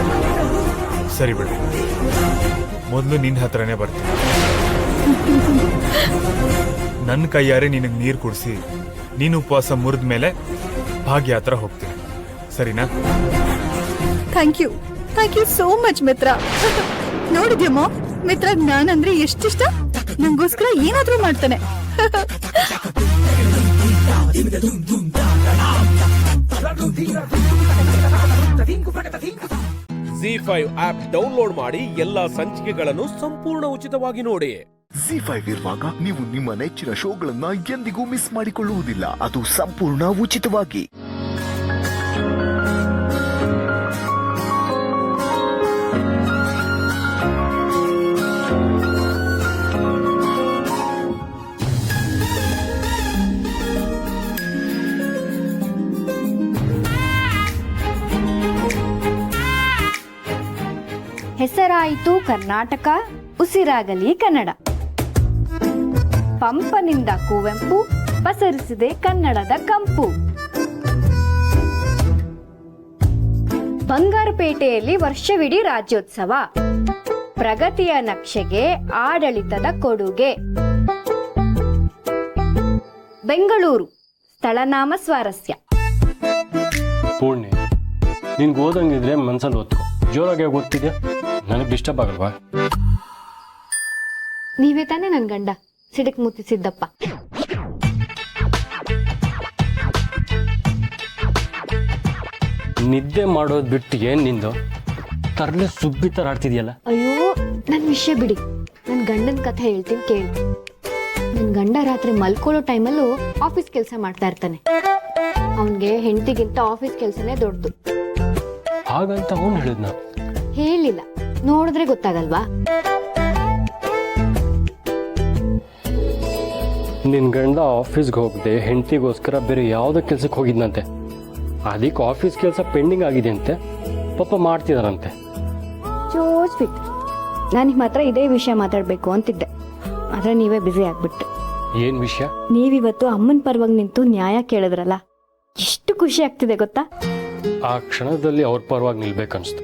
ಸರಿ ಬಿಡು, ಮೊದಲು ನಿನ್ನ ಹತ್ರನೇ ಬರ್ತೀನಿ. ನನ್ನ ಕೈಯಾರೆ ನಿನಗೆ ನೀರು ಕುಡಿಸಿ ನೀನು ಉಪವಾಸ ಮುರಿದ ಮೇಲೆ ಭಾಗ್ಯ ಹತ್ರ ಹೋಗ್ತೀನಿ, ಸರಿನಾ? ಥ್ಯಾಂಕ್ ಯು ಸೋ ಮಚ್ ಮಿತ್ರ. ನೋಡಿದ್ಯಮ್ಮ, ಮಿತ್ರ ನಾನಂದ್ರೆ ಎಷ್ಟಿಷ್ಟ. ನಂಗೋಸ್ಕರ ಏನಾದ್ರೂ ಮಾಡ್ತಾನೆ. ZEE5 ಆಪ್ ಡೌನ್ಲೋಡ್ ಮಾಡಿ ಎಲ್ಲಾ ಸಂಚಿಕೆಗಳನ್ನು ಸಂಪೂರ್ಣ ಉಚಿತವಾಗಿ ನೋಡಿ. ZEE5 ಇರುವಾಗ ನೀವು ನಿಮ್ಮ ನೆಚ್ಚಿನ ಶೋಗಳನ್ನ ಎಂದಿಗೂ ಮಿಸ್ ಮಾಡಿಕೊಳ್ಳುವುದಿಲ್ಲ, ಅದು ಸಂಪೂರ್ಣ ಉಚಿತವಾಗಿ. ಹೆಸರಾಯಿತು ಕರ್ನಾಟಕ, ಉಸಿರಾಗಲಿ ಕನ್ನಡ. ಪಂಪನಿಂದ ಕುವೆಂಪು ಪಸರಿಸಿದೆ ಕನ್ನಡದ ಕಂಪು. ಬಂಗಾರಪೇಟೆಯಲ್ಲಿ ವರ್ಷವಿಡೀ ರಾಜ್ಯೋತ್ಸವ, ಪ್ರಗತಿಯ ನಕ್ಷೆಗೆ ಆಡಳಿತದ ಕೊಡುಗೆ. ಬೆಂಗಳೂರು ಸ್ಥಳನಾಮ ಸ್ವಾರಸ್ಯ. ಪೂರ್ಣಿ, ನಿನ್ಗೆ ಓದಂಗಿದ್ರೆ ಮನ್ಸಲ್ಲಿ ಓದ್ಕೊ. ಜೋರಾಗಿ ಓದ್ತಿದ್ಯಾ? ನನಗೆ ಡಿಸ್ಟರ್ಬ್ ಆಗಲ್ವಾ? ನೀವೇ ತಾನೇ ನನ್ ಗಂಡ ಸಿಡಕ್ ಮುತ್ತಿಸಿದ್ದಪ್ಪ. ನಿದ್ದೆ ಮಾಡೋದು ಬಿಟ್ಟು ಏನ್ ನಿಂದು ತರಲೆ ಸುಬ್ಬಿ ತರ ಆಡ್ತಿದ್ಯಲ್ಲ? ಅಯ್ಯೋ, ನನ್ನ ವಿಷಯ ಬಿಡಿ. ನನ್ನ ಗಂಡನ ಕಥೆ ಹೇಳ್ತೀನಿ ಕೇಳಿ. ನನ್ನ ಗಂಡ ರಾತ್ರಿ ಮಲ್ಕೊಳ್ಳೋ ಟೈಮಲ್ಲೂ ಆಫೀಸ್ ಕೆಲಸ ಮಾಡ್ತಾ ಇರ್ತಾನೆ. ಅವನಿಗೆ ಹೆಂಡತಿಗಿಂತ ಆಫೀಸ್ ಕೆಲಸನೇ ದೊಡ್ಡದು. ಹಾಗಂತ ಅವನು ಹೇಳಿದ್ನ? ಹೇಳಿಲ್ಲ, ನೋಡಿದ್ರೆ ಗೊತ್ತಾಗಲ್ವಾ? ನಿನ್ ಗಂಡ ಆಫೀಸ್ಗೆ ಹೋಗದೆ ಹೆಂಡತಿಗೋಸ್ಕರ ಬೇರೆ ಯಾವುದೋ ಕೆಲ್ಸಕ್ಕೆ ಹೋಗಿದ್ನಂತೆ. ಅದಕ್ಕೆ ಆಫೀಸ್ ಕೆಲಸ ಪೆಂಡಿಂಗ್ ಆಗಿದೆ ಅಂತೆ, ಪಾಪ ಮಾಡ್ತಿದಾರಂತೆ. ಜೋಜ್ ಬಿಟ್ಟು ನಾನು ನಿಮ್ಮ ಹತ್ರ ಇದೇ ವಿಷಯ ಮಾತಾಡಬೇಕು ಅಂತಿದ್ದೆ, ಆದ್ರೆ ನೀವೇ ಬ್ಯುಸಿ ಆಗ್ಬಿಟ್ಟು. ಏನ್ ವಿಷಯ? ನೀವಿವತ್ತು ಅಮ್ಮನ ಪರವಾಗಿ ನಿಂತು ನ್ಯಾಯ ಕೇಳಿದ್ರಲ್ಲ, ಎಷ್ಟು ಖುಷಿ ಆಗ್ತಿದೆ ಗೊತ್ತಾ? ಆ ಕ್ಷಣದಲ್ಲಿ ಅವ್ರ ಪರವಾಗಿ ನಿಲ್ಬೇಕನ್ಸ್ತು.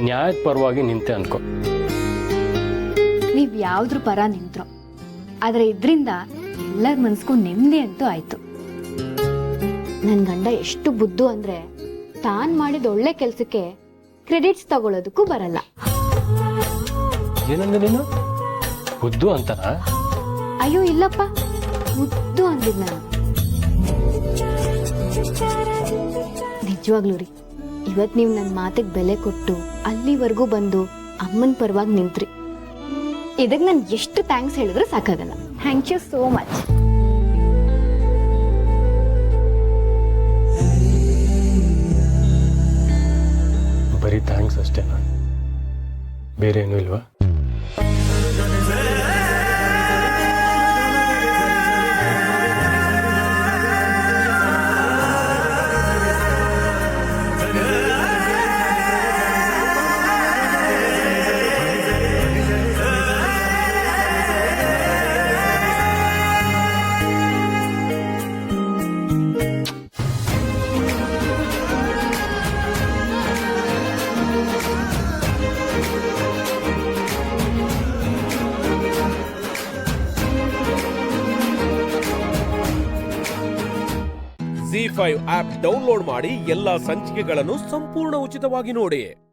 ನ್ಯಾಯದ ಪರವಾಗಿ ನಿಂತೆ ಅನ್ಕೋ. ನೀವ್ ಯಾವ್ದ್ರ ಪರ ನಿಂತ್ರೋ, ಆದ್ರೆ ಇದ್ರಿಂದ ಎಲ್ಲರ ಮನ್ಸ್ಗೂ ನೆಮ್ಮದಿ ಅಂತೂ ಆಯ್ತು. ನನ್ ಗಂಡ ಎಷ್ಟು ಬುದ್ಧು ಅಂದ್ರೆ ತಾನ್ ಮಾಡಿದ ಒಳ್ಳೆ ಕೆಲ್ಸಕ್ಕೆ ಕ್ರೆಡಿಟ್ಸ್ ತಗೊಳ್ಳೋದಕ್ಕೂ ಬರಲ್ಲ. ಏನಂದ್ರೆ ನೀನು ಬುದ್ಧು ಅಂತನಾ? ಅಯ್ಯೋ ಇಲ್ಲಪ್ಪ, ಮುದ್ದು ಅಂದಿದ್ ನಾನು. ನಿಜವಾಗ್ಲೂ ರೀ, ಇವತ್ ನೀವು ನನ್ನ ಮಾತಿಗೆ ಬೆಲೆ ಕೊಟ್ಟು ಅಲ್ಲಿವರೆಗೂ ಬಂದು ಅಮ್ಮನ ಪರವಾಗಿ ನಿಂತ್ರಿ. ಇದಕ್ಕೆ ನಾನು ಎಷ್ಟು ಥ್ಯಾಂಕ್ಸ್ ಹೇಳಿದ್ರೆ ಸಾಕಾಗಲ್ಲ. Thank you so much. ಬರೀ ಥ್ಯಾಂಕ್ಸ್ ಅಷ್ಟೇನಾ? ಬೇರೆ ಏನೂ ಇಲ್ವಾ? ZEE5 ಆಪ್ ಡೌನ್ಲೋಡ್ ಮಾಡಿ ಎಲ್ಲಾ ಸಂಚಿಕೆಗಳನ್ನು ಸಂಪೂರ್ಣ ಉಚಿತವಾಗಿ ನೋಡಿ.